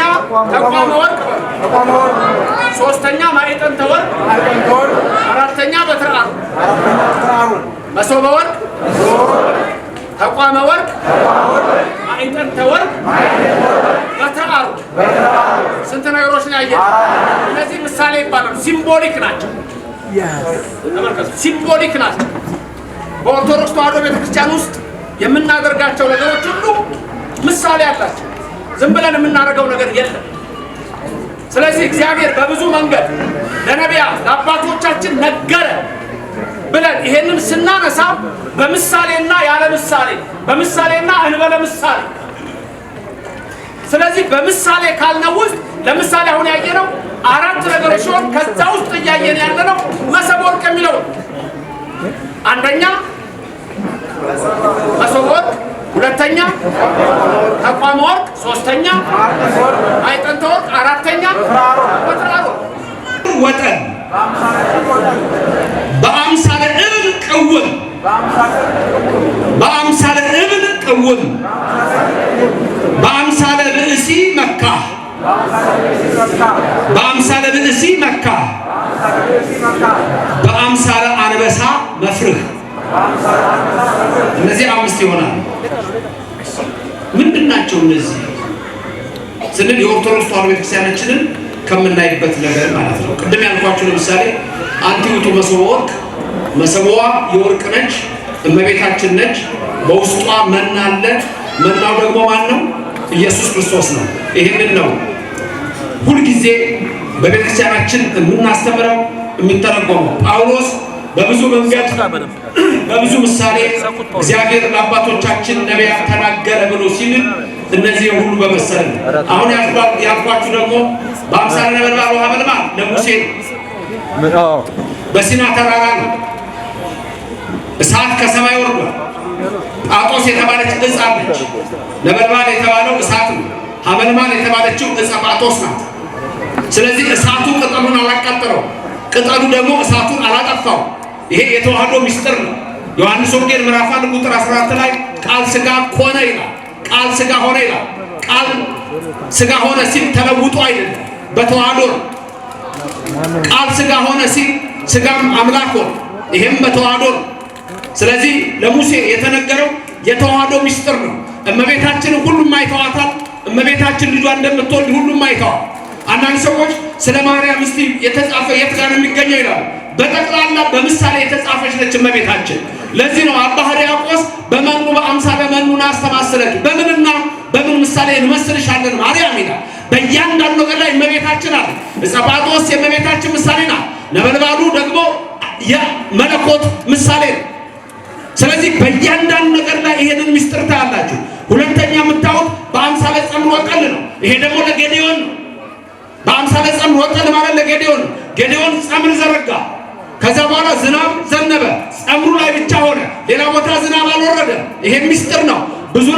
S1: ተቋመ ወርቅ፣ ሶስተኛ ማዕጠንተ ወርቅ፣ አራተኛ በትረ አሮን። መሶበ ወርቅ፣ ተቋመ ወርቅ፣ ማዕጠንተ ወርቅ፣ በትረ አሮን። ስንት ነገሮች ነው ያየነው? እነዚህ ምሳሌ ይባላሉ። ሲምቦሊክ ናቸው። ሲምቦሊክ ናቸው። በኦርቶዶክስ ተዋሕዶ ቤተክርስቲያን ውስጥ የምናደርጋቸው ነገሮች ሁሉ ምሳሌ አላቸው። ዝም ብለን የምናደርገው ነገር የለም። ስለዚህ እግዚአብሔር በብዙ መንገድ ለነቢያት ለአባቶቻችን ነገረ ብለን ይሄንን ስናነሳ በምሳሌና ያለ ምሳሌ በምሳሌና እንበለ ምሳሌ ስለዚህ በምሳሌ ካልነው ውስጥ ለምሳሌ አሁን ያየነው አራት ነገሮች ሲሆን ከዛ ውስጥ እያየን ያለነው መሶበ ወርቅ የሚለው አንደኛ መሶበ ወርቅ ሁለተኛ ተቋም ወርቅ ሶስተኛ አይጠንተ ወርቅ አራተኛ ወትራሮ
S2: ወጠን በአምሳለ እብን ቅውም በአምሳለ እብን ቅውም በአምሳለ ብእሲ መካ በአምሳለ ብእሲ መካ በአምሳለ አንበሳ መፍርህ እነዚህ አምስት ይሆናል። ምንድናቸው እነዚህ ስንል የኦርቶዶክስ ተዋሕዶ ቤተክርስቲያናችንን ከምናይበት ነገር ማለት ነው። ቅድም ያልኳችሁ ለምሳሌ አንቲውቱ መሶበ ወርቅ መሰቦዋ የወርቅ ነች፣ እመቤታችን ነች። በውስጧ መና አለ። መናው ደግሞ ማን ነው? ኢየሱስ ክርስቶስ ነው። ይሄንን ነው ሁልጊዜ በቤተክርስቲያናችን የምናስተምረው የሚተረጎመው። ጳውሎስ በብዙ መንገድ በብዙ ምሳሌ እግዚአብሔር ለአባቶቻችን ነቢያት ተናገረ ብሎ ሲል እነዚህ ሁሉ በመሰለ አሁን ያልኳችሁ ደግሞ በአምሳለ ነበልባል ወሐመልማል ለሙሴ በሲና ተራራ ነው። እሳት ከሰማይ ወርዷል። ጳጦስ የተባለች ዕፅ አለች። ነበልባል የተባለው እሳት ነው። ሐመልማል የተባለችው ዕፀ ጳጦስ ናት። ስለዚህ እሳቱ ቅጠሉን አላቃጠለው፣ ቅጠሉ ደግሞ እሳቱን አላጠፋው። ይሄ የተዋህዶ ምስጢር ነው። ዮሐንስ ወንጌል ምዕራፍ 1 ቁጥር 14 ላይ ቃል ሥጋ ሆነ ይላል። ቃል ሥጋ ሆነ ይላል። ቃል ሥጋ ሆነ ሲል ተለውጦ አይደለም፣ በተዋህዶ ነው። ቃል ሥጋ ሆነ ሲል ሥጋም አምላክ ሆነ፣ ይሄም በተዋህዶ ነው። ስለዚህ ለሙሴ የተነገረው የተዋህዶ ምስጢር ነው። እመቤታችንን ሁሉም አይተዋታል። እመቤታችን ልጇ እንደምትወልድ ሁሉም አይተዋል። አንዳንድ ሰዎች ስለ ማርያም እስቲ የተጻፈ የት ጋር ነው የሚገኘው ይላሉ። በጠቅላላ በምሳሌ የተጻፈች ነች እመቤታችን። ለዚህ ነው አባ ሕርያቆስ በመኑ በአምሳለ መኑን አስተማሰለች፣ በምንና በምን ምሳሌ እንመስልሻለን ማርያም ይላል። በእያንዳንዱ ነገር ላይ እመቤታችን አለ። ዕፀ ጳጦስ የእመቤታችን ምሳሌ ናት። ነበልባሉ ደግሞ የመለኮት ምሳሌ ነው። ስለዚህ በእያንዳንዱ ነገር ላይ ይሄንን ምስጢር ታያላችሁ። ሁለተኛ የምታዩት በአምሳለ ጸምር ወጠል ነው። ይሄ ደግሞ ለጌዴዎን ነው። በአምሳለ ጸምር ወጠል ማለት ለጌዴዎን ነው። ጌዴዎን ጸምር ዘረጋ። ከዛ በኋላ ዝናብ ዘነበ። ጸምሩ ላይ ብቻ ሆነ፣ ሌላ ቦታ ዝናብ አልወረደ። ይሄ ምስጢር ነው። ብዙ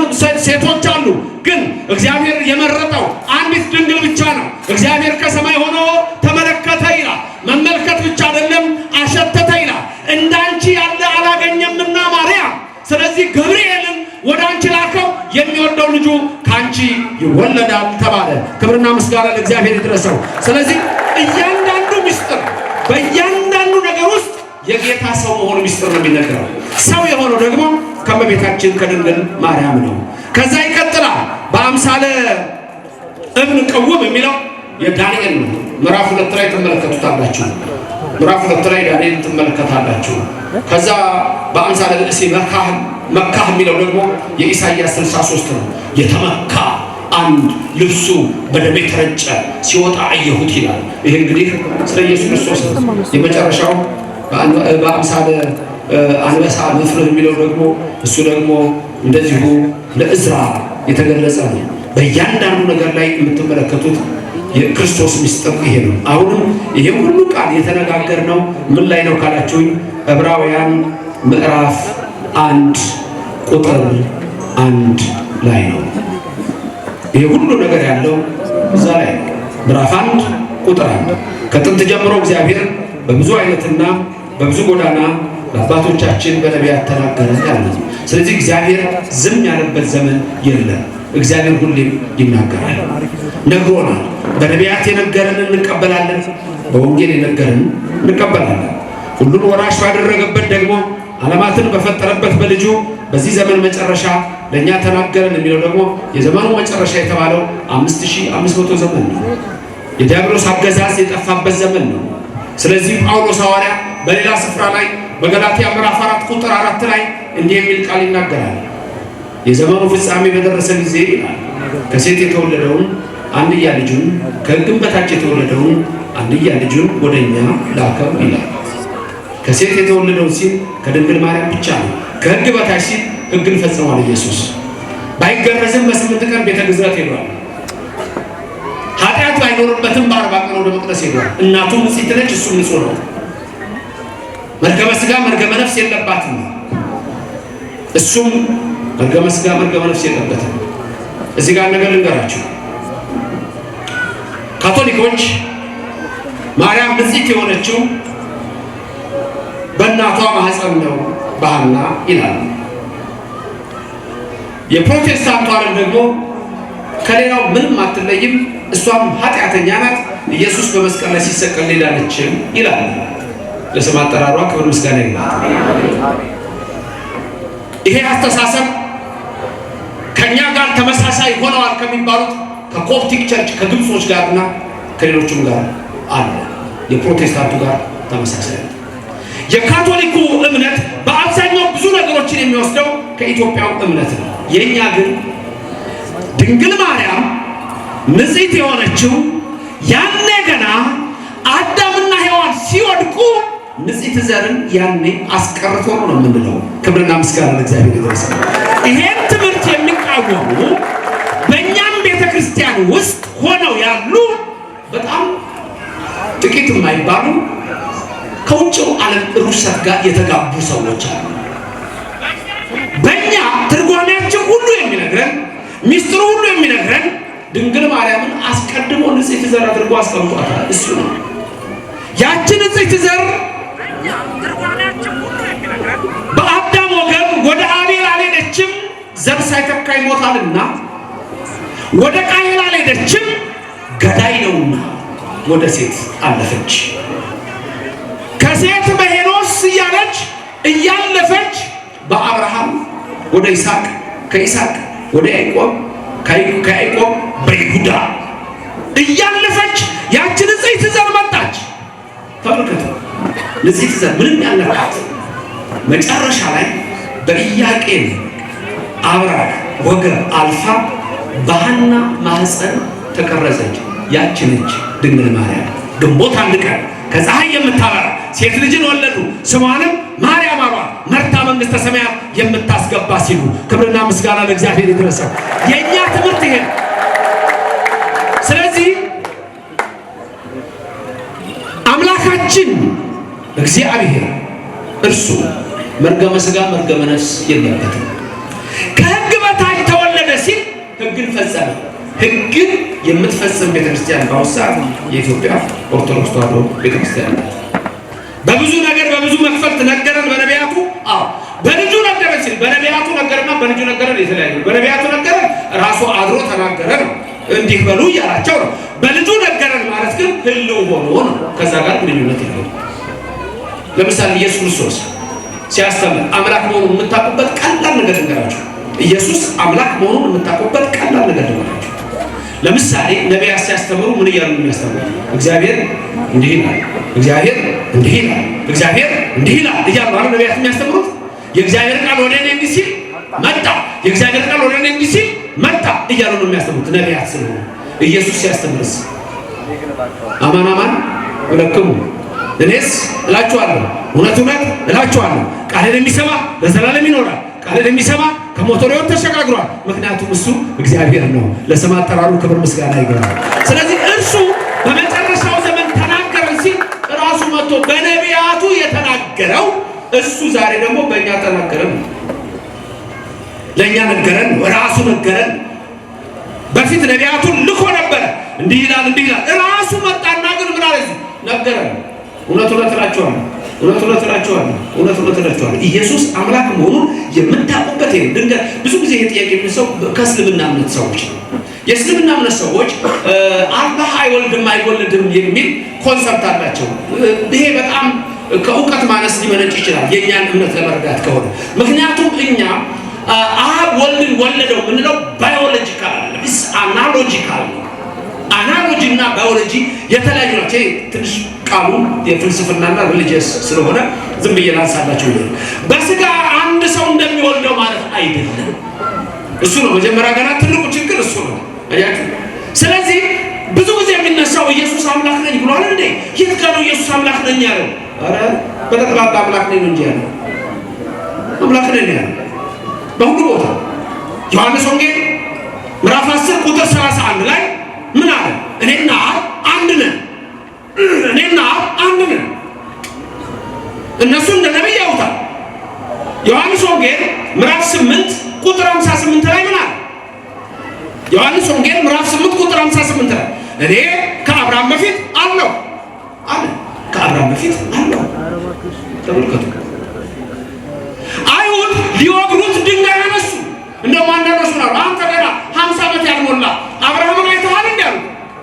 S2: ሴቶች አሉ፣ ግን እግዚአብሔር የመረጠው አንዲት ድንግል ብቻ ነው። እግዚአብሔር ከሰማይ ሆኖ ተመለከተ ይላል። መመልከት ብቻ አይደለም አሸተተ ይላል። እንዳንቺ ያለ አላገኘምና ማርያም። ስለዚህ ገብርኤልን ወደ አንቺ ላከው፣ የሚወደው ልጁ ካንቺ ይወለዳል ተባለ። ክብርና ምስጋና ለእግዚአብሔር ይድረሰው። ስለዚህ እያንዳንዱ ምስጢር በእያንዳንዱ ነገር ውስጥ የጌታ ሰው መሆኑ ምስጢር ነው የሚነገረው። ሰው የሆነው ደግሞ ከእመቤታችን ከድንግል ማርያም ነው። ከዛ ይቀጥላል። በአምሳለ እብን ቅውም የሚለው የዳንኤል ነው። ምዕራፍ 2 ላይ ትመለከቱታላችሁ። ምዕራፍ 2 ላይ ዳንኤል ትመለከታላችሁ። ከዛ በአምሳለ ብእሲ መካህ የሚለው ደግሞ የኢሳይያስ 63 ነው። የተመካ አንድ ልብሱ በደም የተረጨ ሲወጣ አየሁት ይላል። ይሄ እንግዲህ ስለ ኢየሱስ ክርስቶስ ነው። የመጨረሻው በአምሳለ አንበሳ መፍርህ የሚለው ደግሞ እሱ ደግሞ እንደዚሁ ለእዝራ የተገለጸ ነው። በእያንዳንዱ ነገር ላይ የምትመለከቱት የክርስቶስ ምስጢር ይሄ ነው። አሁንም ይሄ ሁሉ ቃል የተነጋገርነው ምን ላይ ነው ካላችሁኝ ዕብራውያን ምዕራፍ 1 ቁጥር 1 ላይ ነው። ይሄ ሁሉ ነገር ያለው እዛ ላይ ነው። ምዕራፍ 1 ቁጥር 1 ከጥንት ጀምሮ እግዚአብሔር በብዙ አይነትና በብዙ ጎዳና ለአባቶቻችን በነቢያት ተናገረ ያለ። ስለዚህ እግዚአብሔር ዝም ያለበት ዘመን የለም። እግዚአብሔር ሁሌም ይናገራል፣ ነግሮናል። በነቢያት የነገረንን እንቀበላለን፣ በወንጌል የነገረንን እንቀበላለን። ሁሉን ወራሽ ባደረገበት ደግሞ ዓለማትን በፈጠረበት በልጁ በዚህ ዘመን መጨረሻ ለእኛ ተናገረን የሚለው ደግሞ የዘመኑ መጨረሻ የተባለው 5500 ዘመን ነው። የዲያብሎስ አገዛዝ የጠፋበት ዘመን ነው። ስለዚህ ጳውሎስ ሐዋርያ በሌላ ስፍራ ላይ በገላትያ ምዕራፍ 4 ቁጥር 4 ላይ እንዲህ የሚል ቃል ይናገራል። የዘመኑ ፍጻሜ በደረሰ ጊዜ ከሴት የተወለደውን አንድያ ልጁን ከሕግም በታች የተወለደውን አንድያ ልጁን ወደኛ ላከው ይላል።
S1: ከሴት የተወለደው ሲል ከድንግል ማርያም ብቻ ነው። ከሕግ በታች ሲል ሕግን ፈጽሟል ኢየሱስ። ባይገረዝም በ8 ቀን ቤተ ግዝረት ሄዷል። ኃጢአት ባይኖርበትም በ40 ቀን ወደ መቅደስ ሄዷል። እናቱም ንጽሕት ነች፣ እሱም ንጹሕ ነው። መርገመ ሥጋ መርገመ ነፍስ የለባትም፣ እሱም መርገመ ሥጋ መርገመ ነፍስ የለበትም። እዚህ ጋር ነገር ልንገራችሁ። ካቶሊኮች ማርያም ንጽሕት የሆነችው በእናቷ ማህፀን ነው በሐና ይላል። የፕሮቴስታንቱ ዓለም ደግሞ ከሌላው ምንም አትለይም፣ እሷም ኃጢአተኛ ናት፣ ኢየሱስ በመስቀል ላይ ሲሰቀል ሌላለች ይላል። ለስም አጠራሯ ክብር ምስጋና ይግባት። ይሄ አስተሳሰብ ከኛ ጋር ተመሳሳይ ሆነዋል ከሚባሉት ከኮፕቲክ ቸርች ከግብጾች ጋርና ከሌሎችም ጋር አለ። የፕሮቴስታንቱ ጋር ተመሳሳይ። የካቶሊኩ እምነት በአብዛኛው ብዙ ነገሮችን የሚወስደው ከኢትዮጵያው እምነት ነው። የኛ ግን ድንግል ማርያም ንጽሕት የሆነችው ያኔ ገና አዳምና ሔዋን ሲወድቁ ንጽሕት ዘርን ያኔ አስቀርቶ ነው የምንለው። ክብርና ምስጋና ለእግዚአብሔር ይድረስ። ይሄን ትምህርት የሚቃወሙ በእኛም ቤተክርስቲያን ውስጥ ሆነው ያሉ በጣም ጥቂት የማይባሉ ከውጭው ዓለም ርኩሰት ጋር የተጋቡ ሰዎች አሉ። በእኛ ትርጓሜያችን ሁሉ የሚነግረን ሚስጥሩ ሁሉ የሚነግረን ድንግል ማርያምን አስቀድሞ ንጽሕት ዘር አድርጎ አስቀምጧታል። እሱ ነው ያቺ ንጽሕት ዘር በአዳም ወገን ወደ አቤል አልሄደችም፣ ዘር ሳይተካ ይሞታልና። ወደ ቃየል አልሄደችም፣ ገዳይ ነውና ወደ ሴት አለፈች። ከሴት በሄኖስ እያለች እያለፈች በአብርሃም ወደ ይስሐቅ፣ ከይስሐቅ ወደ ያዕቆብ፣ ከያዕቆብ በይሁዳ እያለፈች ያቺ ንጽሕት ዘር መጣች። ተመልከቱ፣ ንጽሕት ዘር ምንም ያልነካት መጨረሻ ላይ በኢያቄም አብራክ ወገን አልፋ በሐና ማህፀን ተቀረጸች። ያቺ ነች ድንግል ማርያም። ግንቦት 1 ቀን ከፀሐይ የምታበራ ሴት ልጅን ወለዱ፣ ስሟንም ማርያም አሏት፣ መርታ መንግሥተ ሰማያት የምታስገባ ሲሉ። ክብርና ምስጋና ለእግዚአብሔር ይድረሰው። የእኛ ትምህርት ይሄ። ስለዚህ አምላካችን እግዚአብሔር እርሱ መርገመ ሥጋ መርገመ ነፍስ የለበትም። ከሕግ በታች ተወለደ ሲል ሕግን ፈጸመ። ሕግን የምትፈጽም ቤተክርስቲያን በአሁኑ የኢትዮጵያ ኦርቶዶክስ ተዋሕዶ ቤተክርስቲያን በብዙ ነገር በብዙ መክፈልት ነገረን በነቢያቱ። በልጁ ነገረን ሲል በነቢያቱ ነገረና በልጁ ነገረን የተለያዩ። በነቢያቱ ነገረን ራሱ አድሮ ተናገረ ነው፣ እንዲህ በሉ እያላቸው ነው። በልጁ ነገረን ማለት ግን ህልው ሆኖ ነው፣ ከዛ ጋር ግንኙነት የለው። ለምሳሌ ኢየሱስ ክርስቶስ ሲያስተምር አምላክ መሆኑን የምታውቁበት ቀላል ነገር ልንገራችሁ። ኢየሱስ አምላክ መሆኑን የምታውቁበት ቀላል ነገር ልንገራችሁ። ለምሳሌ ነቢያት ሲያስተምሩ ምን እያሉ የሚያስተምሩ? እግዚአብሔር እንዲህ ይላል፣ እግዚአብሔር እንዲህ ይላል፣ እግዚአብሔር እንዲህ ይላል እያሉ አሉ ነቢያት የሚያስተምሩት። የእግዚአብሔር ቃል ወደ እኔ እንዲህ ሲል መጣ፣ የእግዚአብሔር ቃል ወደ እኔ እንዲህ ሲል መጣ እያሉ ነው የሚያስተምሩት ነቢያት ስለሆኑ። ኢየሱስ ሲያስተምርስ አማን አማን እለክሙ እኔስ እላችኋለሁ እውነት እውነት እላችኋለሁ ቃሌን የሚሰማ ለዘላለም ይኖራል፣ ቃሌን የሚሰማ ከሞት ወደ ሕይወት ተሸጋግሯል። ምክንያቱም እሱ እግዚአብሔር ነው። ለስም አጠራሩ ክብር ምስጋና ይገባል። ስለዚህ እርሱ በመጨረሻው ዘመን ተናገረን ሲል ራሱ መጥቶ በነቢያቱ የተናገረው እሱ ዛሬ ደግሞ በእኛ ተናገረን፣ ለእኛ ነገረን፣ ራሱ ነገረን። በፊት ነቢያቱን ልኮ ነበረ፣ እንዲህ ይላል እንዲህ ይላል። ራሱ መጣና ግን ምን አለ? ነገረን። እውነት እውነት እላችኋለሁ እውነት እውነት እላችኋለሁ እውነት እውነት እላችኋለሁ ኢየሱስ አምላክ መሆኑን የምታውቁበት ይሄ ድንገት ብዙ ጊዜ የጥያቄ የሚነሳው ከእስልምና እምነት ሰዎች ነው። የእስልምና እምነት ሰዎች አላህ አይወልድም አይወልድም የሚል ኮንሰፕት አላቸው። ይሄ በጣም ከእውቀት ማነስ ሊመነጭ ይችላል የእኛን እምነት ለመረዳት ከሆነ። ምክንያቱም እኛ አብ ወልድን ወለደው የምንለው ባዮሎጂካል ስ አናሎጂካል ነው። አናሎጂ እና ባዮሎጂ የተለያዩ ናቸው። ትንሽ ቃሉ የፍልስፍናና ሪሊጂየስ ስለሆነ ዝም ብዬ ላንሳላችሁ። በስጋ አንድ ሰው እንደሚወልደው ማለት አይደለም። እሱ ነው መጀመሪያ ገና ትልቁ ችግር እሱ ነው። አያችሁ። ስለዚህ ብዙ ጊዜ የሚነሳው ኢየሱስ አምላክ ነኝ ብሏል እንዴ? የት ጋር ነው ኢየሱስ አምላክ ነኝ ያለው? አረ በጠቅላላ አምላክ ነኝ እንጂ ያለው አምላክ ነኝ ያለው በሁሉ ቦታ። ዮሐንስ ወንጌል ምዕራፍ 10 ቁጥር 31 ላይ ምን አለ? እኔና አብ አንድ ነን። እኔና አብ አንድ ነን። እነሱ እንደ ነብይ ያውታል። ዮሐንስ ወንጌል ምዕራፍ 8 ቁጥር 58 ላይ ምን አለ? ዮሐንስ ወንጌል ምዕራፍ 8 ቁጥር 58 ላይ እኔ ከአብርሃም በፊት አለው አለ። ከአብርሃም በፊት አለው። ተመልከቱ። አይሁድ ሊወግሩት ድንጋይ አነሱ። እንደውም አንዳንዶች ነው አንተ ገና 50 ዓመት ያልሞላ አብርሃምን አይተሃል እንዴ አሉ።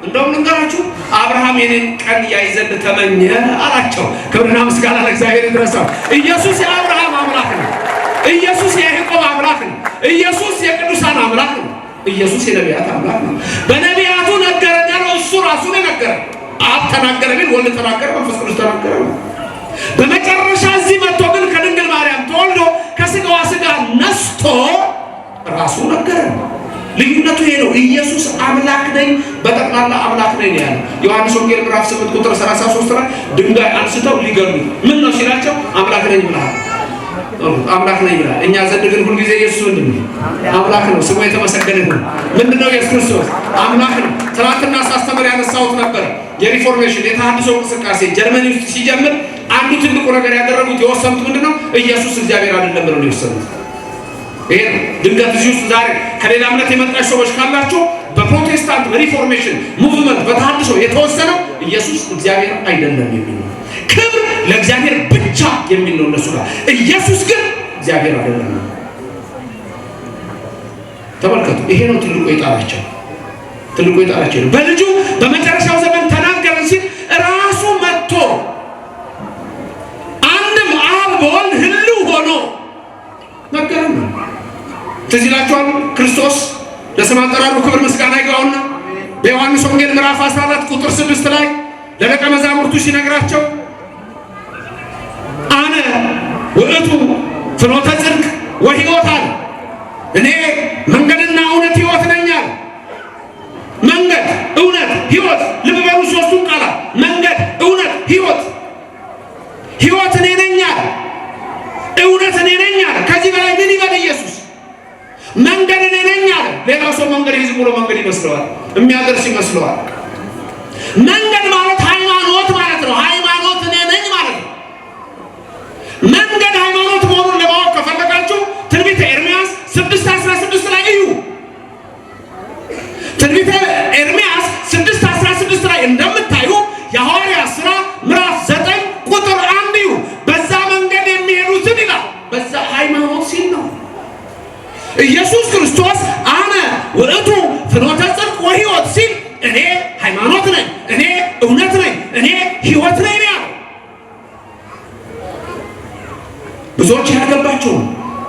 S1: እንደውም ልንገራችሁ አብርሃም የኔን ቀን ያይ ዘንድ ተመኘ አላቸው። ክብርና ምስጋና ለእግዚአብሔር ይድረሰው። ኢየሱስ የአብርሃም አምላክ ነው። ኢየሱስ የያዕቆብ አምላክ ነው። ኢየሱስ የቅዱሳን አምላክ ነው። ኢየሱስ የነቢያት አምላክ ነው። በነቢያቱ ነገረን ያለው እሱ ራሱ ነው ነገረን። አብ ተናገረ ግን ወልድ ተናገረ፣ መንፈስ ቅዱስ ተናገረ። በመጨረሻ እዚህ መጥቶ ግን ከድንግል ማርያም ተወልዶ ከስጋዋ ስጋ ነስቶ ራሱ ነገረን። ልዩነቱ ይሄ ነው። ኢየሱስ አምላክ ነኝ፣ በጠቅላላ አምላክ ነኝ ያለው ዮሐንስ ወንጌል ምዕራፍ 8 ቁጥር 33 ላይ ድንጋይ አንስተው ሊገሉት ምን ነው ሲላቸው አምላክ ነኝ ብለሃል፣ አምላክ ነኝ ብለሃል። እኛ ዘንድ ግን ሁልጊዜ ኢየሱስ ምንድን ነው? አምላክ ነው። ስሙ የተመሰገነ ነው። ምንድን ነው? ኢየሱስ ክርስቶስ አምላክ ነው። ትናንትና ሳስተምር ያነሳሁት ነበር። የሪፎርሜሽን የተሐድሶ እንቅስቃሴ ጀርመኒ ውስጥ ሲጀምር አንዱ ትልቁ ነገር ያደረጉት የወሰኑት ምንድን ነው? ኢየሱስ እግዚአብሔር አይደለም ብለው ነው የወሰኑት። ይሄ ድንገት እዚህ ውስጥ ዛሬ ከሌላ እምነት የመጣች ሰዎች ካላችሁ በፕሮቴስታንት በሪፎርሜሽን ሙቭመንት በተሐድሶ የተወሰነው ኢየሱስ እግዚአብሔር አይደለም የሚል ነው። ክብር ለእግዚአብሔር ብቻ የሚል ነው እነሱ ጋር። ኢየሱስ ግን እግዚአብሔር አይደለም። ተመልከቱ። ይሄ ነው ትልቁ የጣላቸው፣ ትልቁ የጣላቸው ነው። በልጁ በመጨረሻው ዘመን ተናገረን ሲል ራሱ መጥቶ አንድም አብ በወልድ ህልው ሆኖ ነገረን ነው። ትዝ ይላችኋል ክርስቶስ ለስም አጠራሩ ክብር ምስጋና ይግባውና በዮሐንስ ወንጌል ምዕራፍ 14 ቁጥር 6 ላይ ለደቀ መዛሙርቱ ሲነግራቸው አነ ውእቱ ፍኖተ ጽድቅ ወሕይወት አለ። እኔ መንገድና እውነት ሕይወት ነኝ አለ። መንገድ፣ እውነት፣ ሕይወት። ልብ በሉ ሦስቱን ቃላት መንገድ፣ እውነት፣ ሕይወት። ሕይወት እኔ ነኝ አለ። እውነት እኔ ነኝ አለ። ከዚህ በላይ ምን ይበል ኢየሱስ? መንገድ እኔ ነኝ አለ። ሌላው ሰው መንገድ ይዝ ብሎ መንገድ ይመስለዋል፣ የሚያደርስ ይመስለዋል። መንገድ ማለት ሃይማኖት ማለት ነው። ሃይማኖት እኔ ነኝ ማለት ነው። መንገድ ሃይማኖት መሆኑን ለማወቅ ከፈለጋችሁ ትንቢተ ኤርምያስ 6:16 ላይ እዩ። ትንቢተ ኤርምያስ 6:16 ላይ እንደምታዩ የሐዋርያት ሥራ ምዕራፍ 9 ቁጥር 1 እዩ። በዛ መንገድ የሚሄዱትን ይላል። በዛ ሃይማኖት ሲል ነው። ኢየሱስ ክርስቶስ አነ ውእቱ ፍኖተ ጽድቅ ወሕይወት ሲል እኔ ሃይማኖት ነኝ፣ እኔ እውነት ነኝ፣ እኔ ሕይወት ነኝ ያለው። ብዙዎች ያልገባቸው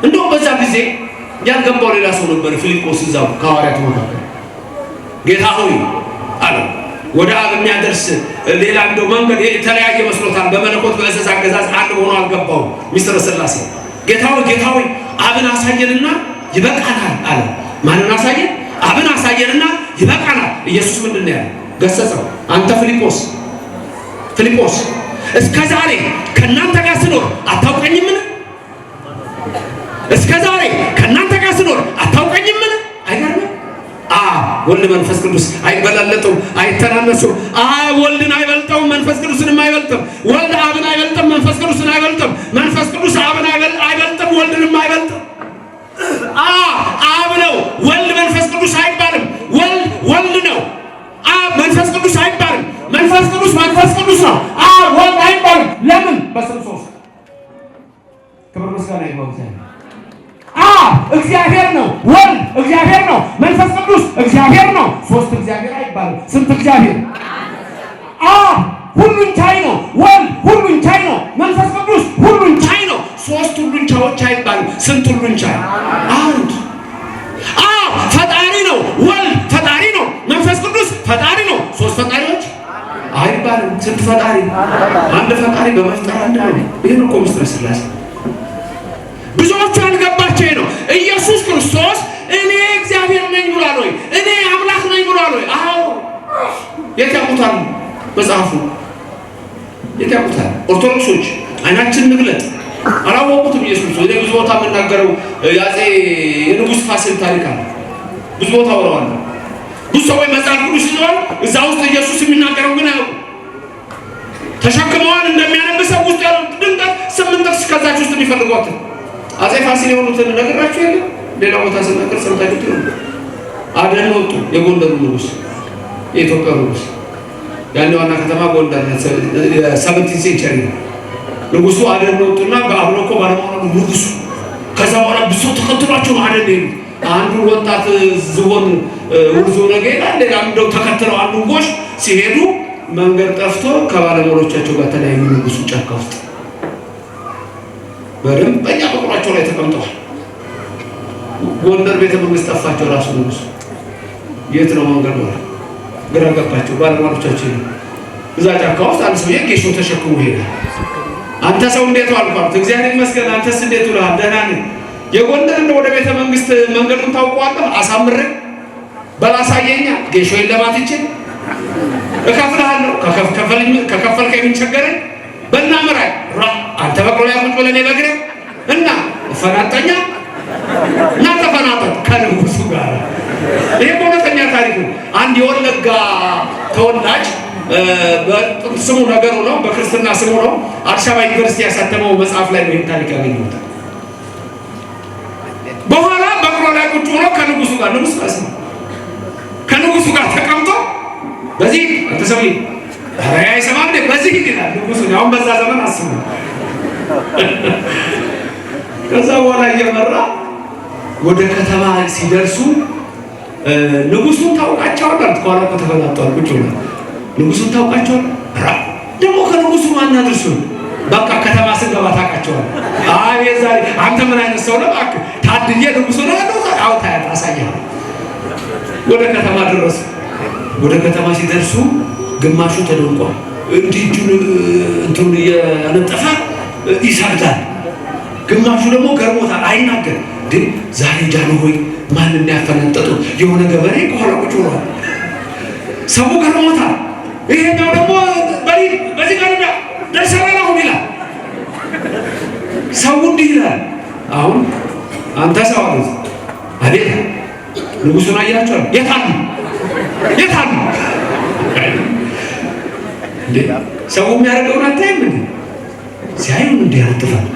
S1: እንደው በዛ ጊዜ ያልገባው ሌላ ሰው ነበር። ፊልጶስ እዛው ከሐዋርያት መካከል ጌታ ሆይ አለ ወደ አብ የሚያደርስ ሌላ እንደው መንገድ የተለያየ መስሎታል። በመለኮት በእንስሳ አገዛዝ አንድ ሆኖ አልገባው ሚስጥረ ሥላሴ። ጌታ ሆይ አብን አሳየንና ይበቃናል አለ። ማንን አሳየን? አብን አሳየንና ይበቃናል። ኢየሱስ ምንድን ነው ያለው? ገሰጸው። አንተ ፊልጶስ እስከ ዛሬ ከእናንተ ጋር ስኖር አታውቀኝምን? እስከ ዛሬ ከእናንተ ጋር ስኖር አታውቀኝምን? አይገርምም? ወልድ መንፈስ ቅዱስ አይበላለጡም፣ አይተናነሱም። ወልድን አይበልጠውም፣ መንፈስ ቅዱስንም አይበልጥም። ወልድ አብን አይበልጥም፣ መንፈስ ቅዱስን አይበልጥም። መንፈስ ቅዱስ አብን አይበልጥም፣ ወልድንም አይበልጥም። አብ ነው፣ ወልድ መንፈስ ቅዱስ አይባልም። ወልድ ነው፣ አብ መንፈስ ቅዱስ አይባልም። መንፈስ ቅዱስ ነው፣ አብ ወልድ አይባልም። ለምን? በስም ሶስት። ክብር ምስጋና ይግባው። እግዚአብሔር ነው፣ ወልድ እግዚአብሔር ነው፣ መንፈስ ቅዱስ እግዚአብሔር ነው። ሶስት እግዚአብሔር አይባልም። ስንት እግዚአብሔር? ሁሉን ቻይ ነው። ወልድ ሁሉን ቻይ ነው። መንፈስ ቅዱስ ሁሉን ቻይ ነው። ሶስት ሁሉን ቻዮች አይባልም። ስንት ሁሉን ቻይ? አንድ። ፈጣሪ ነው። ወልድ ፈጣሪ ነው። መንፈስ ቅዱስ ፈጣሪ ነው። ሶስት ፈጣሪዎች አይባልም። ስንት ፈጣሪ? አንድ ፈጣሪ በመፍጠር አንድ ነው። ይሄን እኮ ምስጢረ ሥላሴ ብዙዎቹ ያልገባቸው ነው። ኢየሱስ ክርስቶስ እኔ እግዚአብሔር ነኝ ብሏል ወይ? እኔ አምላክ ነኝ ብሏል ወይ? አዎ የት ያውቁታል? መጽሐፉ የት ያውቁታል? ኦርቶዶክሶች አይናችን ንግለጥ አላወቁትም። ኢየሱስ ወደ ብዙ ቦታ የምናገረው ያጼ የንጉሥ ፋሲል ታሪክ አለ። ብዙ ቦታ ወረዋል። ብዙ ሰዎች መጽሐፍ ቅዱስ ይዘዋል። እዛ ውስጥ ኢየሱስ የሚናገረው ግን አያውቁም። ተሸክመዋል እንደሚያነብሰው ውስጥ ያለው ድንገት 8 ጥቅስ ከዛች ውስጥ የሚፈልጓት አጼ ፋሲል የሆኑትን ነገራችሁ የለ ሌላ ቦታ ስናገር ሰምታችሁት ነው። አደን ወጡ። የጎንደሩ ንጉሥ የኢትዮጵያ ንጉሥ ያን ዋና ከተማ ጎንደር 17 ሴንቸሪ ንጉሱ አደን ወጡና በአብሎኮ ባለማኑ ንጉሱ ከዛ በኋላ ብዙ ተከትሏቸው አደን ይሉ አንዱ ወጣት ዝሆን ውርዞ ነገና ሌላም እንደው ተከትለው አንዱ ጎሽ ሲሄዱ መንገድ ጠፍቶ ከባለሞሎቻቸው ጋር ተለያዩ። ንጉሱ ጫካ ውስጥ በደም በእኛ በቁራቸው ላይ ተቀምጠዋል። ጎንደር ቤተ መንግስት ጠፋቸው። ራሱ ንጉሱ የት ነው መንገድ ነው ግራ ገባቸው። ባለሞሎቻቸው እዛ ጫካ ውስጥ አንድ ሰው የጌሾ ተሸክሞ ሄደ። አንተ ሰው እንዴት ዋልኳት? እግዚአብሔር ይመስገን። አንተስ እንዴት ውለሃል? ደህና ነኝ። የጎንደር እንደ ወደ ቤተ መንግስት መንገዱን ታውቀዋለህ? አሳምሬ በላሳየኛ ጌሾ ለማትቼ እከፍልሃለሁ። ከከፈልከኝ ምን ቸገረኝ? በእናምራይ አንተ በቅሎ ላይ ቁጭ ብለህ እኔ በእግሬ እና ፈናጠኛ እና ተፈናጠጥ ከንጉሱ ጋር። ይሄ እውነተኛ ታሪክ ነው። አንድ የወለጋ ተወላጅ ስሙ ነገሩ ነው፣ በክርስትና ስሙ ነው። አዲስ አበባ ዩኒቨርሲቲ ያሳተመው መጽሐፍ ላይ ነው ይሄን ታሪክ ያገኘሁት። በኋላ በቅሎ ላይ ቁጭ ብሎ ከንጉሱ ጋር ከንጉሱ ጋር ተቀምጦ በዚህ ተሰሚ አራያ ይሰማል በዚህ ይላል ንጉሱ። ያው በዛ ዘመን አስቡ። ከዛ በኋላ እየመራ ወደ ከተማ ሲደርሱ ንጉሱን ታውቃቸዋለህ? ከኋላ ተፈላጠዋል ቁጭ ብሎ ንጉሱን ታውቃቸዋለህ? ደግሞ ከንጉሱ ማን አድርሱ? በቃ ከተማ ስንገባ ታውቃቸዋለህ? አይ ዛሬ አንተ ምን አይነት ሰው ነው? እባክህ ታድዬ ንጉሱ ነው ያለው። አው ታያሳያለህ። ወደ ከተማ ደረሱ። ወደ ከተማ ሲደርሱ ግማሹ ተደንቋል። እንዲህ እጁን እንትኑን እያነጠፈ ይሰግዳል። ግማሹ ደግሞ ገርሞታል፣ አይናገር። ግን ዛሬ ጃንሆይ ማን እንዳያፈነጠጡ የሆነ ገበሬ ከኋላ ቁጭ ብሏል። ሰው ገርሞታል። ይሄኛው ደግሞ በዚህ ጋር ደርሰናል አሁን ይላል። ሰው እንዲህ ይላል። አሁን አንተ ሰው አለ አቤት ንጉሱን አያቸዋል። የታሉ እንዴ ሰው የሚያደርገውን አታይም እንዴ? ሲያዩን እንዴ ያጥፋል።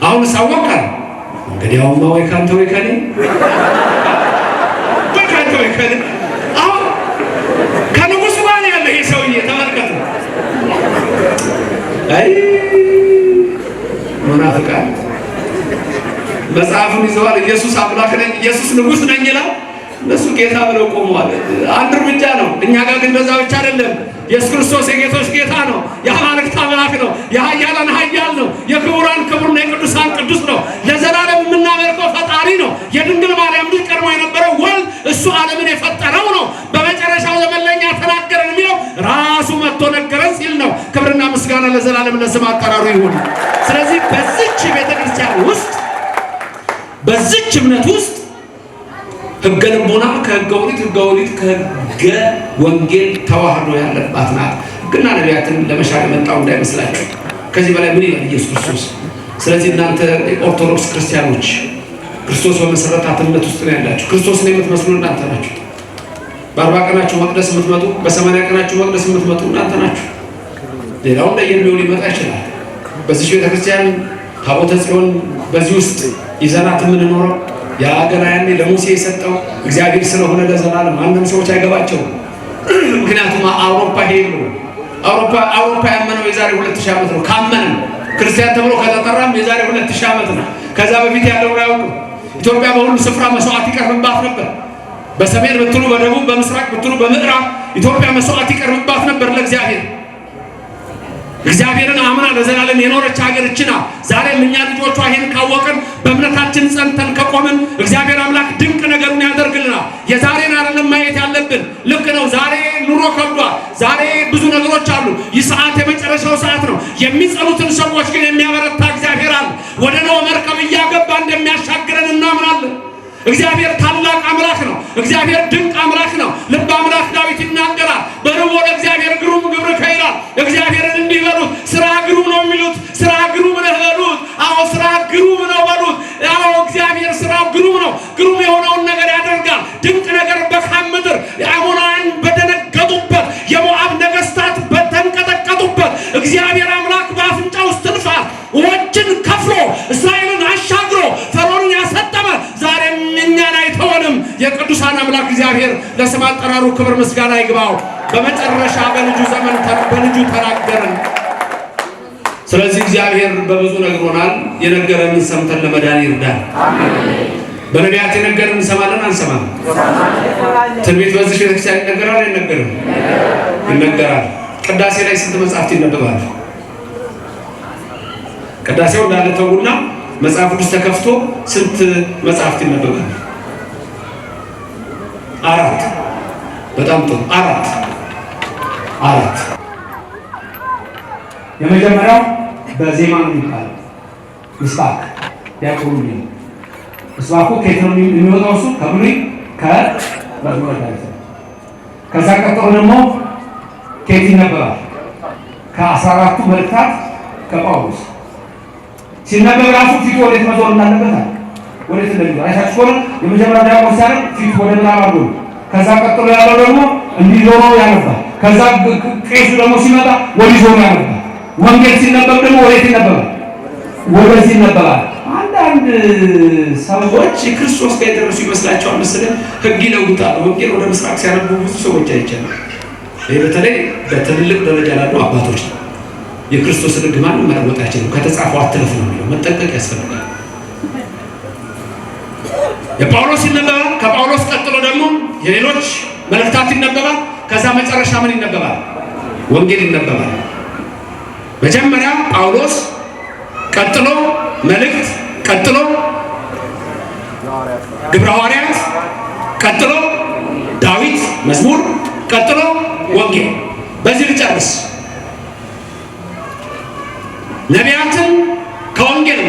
S1: አሁን ሳወቃል እንግዲህ አሁን ወይ ካንተ ወይ ከኔ አሁን ከንጉሱ ጋር ያለ ይሄ ሰውዬ ተመልከቱ። አይ ሙናፊቃን መጽሐፉን ይዘዋል። ኢየሱስ አምላክ ነኝ፣ ኢየሱስ ንጉስ ነኝ ይላል። እነሱ ጌታ ብለው ቆመዋል። አንድ እርምጃ ነው። እኛ ጋር ግን በዛ ብቻ አይደለም። ኢየሱስ ክርስቶስ የጌቶች ጌታ ነው። የአማልክት አምላክ ነው። የኃያላን ኃያል ነው። የክቡራን ክቡር ነው። የቅዱሳን ቅዱስ ነው። ለዘላለም የምናመልከው ፈጣሪ ነው። የድንግል ማርያም ልጅ ቀድሞ የነበረው ወልድ እሱ ዓለምን የፈጠረው ነው። በመጨረሻው ዘመን ለኛ ተናገረን የሚለው ራሱ መጥቶ ነገረን ሲል ነው። ክብርና ምስጋና ለዘላለም ለስም አጠራሩ ይሁን። ስለዚህ በዚች ቤተክርስቲያን ውስጥ በዚች እምነት ውስጥ ሕገ ልቦና ከሕገ ኦሪት፣ ሕገ ኦሪት ከሕገ ወንጌል ተዋህዶ ያለባት ናት። ሕግና ነቢያትን ለመሻር የመጣው እንዳይመስላችሁ። ከዚህ በላይ ምን ይላል ኢየሱስ ክርስቶስ? ስለዚህ እናንተ ኦርቶዶክስ ክርስቲያኖች ክርስቶስ በመሰረታት እምነት ውስጥ ነው ያላችሁ። ክርስቶስን የምትመስሉ እናንተ ናችሁ። በ40 ቀናችሁ መቅደስ የምትመጡ፣ በ80 ቀናችሁ መቅደስ የምትመጡ እናንተ ናችሁ። ሌላው እንደየሚሆን ሊመጣ ይችላል። በዚህ ቤተክርስቲያን ታቦተ ጽዮን በዚህ ውስጥ ይዘናት የምንኖረው ያ ገና ያኔ ለሙሴ የሰጠው እግዚአብሔር ስለሆነ ለዘላለም ማንም ሰዎች አይገባቸውም። ምክንያቱም አውሮፓ ሄዱ። አውሮፓ ያመነው የዛሬ 2000 ዓመት ነው። ካመነ ክርስቲያን ተብሎ ከተጠራም የዛሬ 2000 ዓመት ነው። ከዛ በፊት ያለውን አያውቁም። ኢትዮጵያ በሁሉ ስፍራ መስዋዕት ይቀርብባት ነበር። በሰሜን ብትሉ፣ በደቡብ፣ በምስራቅ ብትሉ፣ በምዕራብ ኢትዮጵያ መስዋዕት ይቀርብባት ነበር ለእግዚአብሔር። እግዚአብሔርን አምና ለዘላለም የኖረች ሀገር እችና ዛሬም እኛ ልጆቿ ይሄን ካወቅን በእምነታችን ጸንተን ከቆምን እግዚአብሔር አምላክ ድንቅ ነገሩን ያደርግልናል። የዛሬን አይደለም ማየት ያለብን። ልክ ነው። ዛሬ ኑሮ ከብዷል። ዛሬ ብዙ ነገሮች አሉ። ይህ ሰዓት የመጨረሻው ሰዓት ነው። የሚጸኑትን ሰዎች ግን የሚያበረታ እግዚአብሔር አለ። ወደ ኖህ መርከብ እያገባ እንደሚያሻግረን እናምናለን። እግዚአብሔር ታላቅ ታላቅ አምላክ ነው። እግዚአብሔር ድንቅ አምላክ ነው። ልበ አምላክ ዳዊት ይናገራል። በርቦ ለእግዚአብሔር ግሩም ግብርከ ይላል። እግዚአብሔርን እንዲህ በሉት፣ ስራ ግሩም ነው የሚሉት። ስራ ግሩም ነው በሉት። አዎ ስራ ግሩም ነው በሉት። አዎ እግዚአብሔር ስራው ግሩም ነው። ግሩም የሆነውን ነገር ያደርጋል። ድንቅ ነገር በካም ምድር የአሞናውያን በደነገጡበት፣ የሞዓብ ነገስታት በተንቀጠቀጡበት እግዚአብሔር አምላክ በአፍንጫው ውስጥ ትንፋስ ውኆችን ከፍሎ እስራኤልን አሻግሮ ፈርዖንን ያሰጠመ ዛሬም እኛን አይተወንም። የቅዱሳን አምላክ እግዚአብሔር ለስም አጠራሩ ክብር ምስጋና ይግባው። በመጨረሻ በልጁ ዘመን በልጁ ተናገረን። ስለዚህ እግዚአብሔር በብዙ ነግሮናል። የነገረንን ሰምተን ለመዳን ይርዳል። በነቢያት የነገረንን እንሰማለን አንሰማም? ትንቢት በዚህ ቤተክርስቲያን ይነገራል አይነገርም? ይነገራል። ቅዳሴ ላይ ስንት መጽሐፍት ይነበባል? ቅዳሴው እንዳለ ተውና መጽሐፍ ቅዱስ ተከፍቶ ስንት መጽሐፍት ይነበባል? 4። በጣም ጥሩ 4። የመጀመሪያው በዜማ ነው የሚባለው ምስባክ ያቆሙ ነው። ምስባኩ ከየት ነው የሚወጣው? እሱ ከብሉይ ከመዝሙረ ዳዊት። ከዛ ቀጥሎ ደግሞ ከየት ይነበባል? ከ14ቱ መልእክታት ከጳውሎስ ሲነበብ ራሱ ፊቱ ወዴት መዞር እንዳለበት ወዴት እንደሚዞር አይታችሁ ከሆነ የመጀመሪያ ዲያቆን ሲያደርግ ፊቱ ወደ ምዕራብ አድርጎ፣ ከዛ ቀጥሎ ያለው ደግሞ እንዲዞር ያነባል። ከዛ ቄሱ ደግሞ ሲመጣ ወዲህ ዞር ያነባል። ወንጌል ሲነበብ ደግሞ ወዴት ይነበባል? ወደዚህ ይነበባል። አንዳንድ ሰዎች ክርስቶስ ጋር የደረሱ ይመስላቸዋል መሰለኝ ሕግ ይለውጣሉ። ወንጌል ወደ ምስራቅ ሲያነቡ ብዙ ሰዎች አይቻልም። ይህ በተለይ በትልልቅ ደረጃ ላሉ አባቶች ነው። የክርስቶስን ሕግ ማንም መለወጥ አይችልም። ከተጻፈው አትለፍ ነው የሚለው። መጠንቀቅ ያስፈልጋል። የጳውሎስ ይነበባል። ከጳውሎስ ቀጥሎ ደግሞ የሌሎች መልእክታት ይነበባል። ከዛ መጨረሻ ምን ይነበባል? ወንጌል ይነበባል። መጀመሪያ ጳውሎስ፣ ቀጥሎ መልእክት፣ ቀጥሎ ግብረ ሐዋርያት፣ ቀጥሎ ዳዊት መዝሙር፣ ቀጥሎ ወንጌል። በዚህ ልጨርስ። ነቢያትን ከወንጌል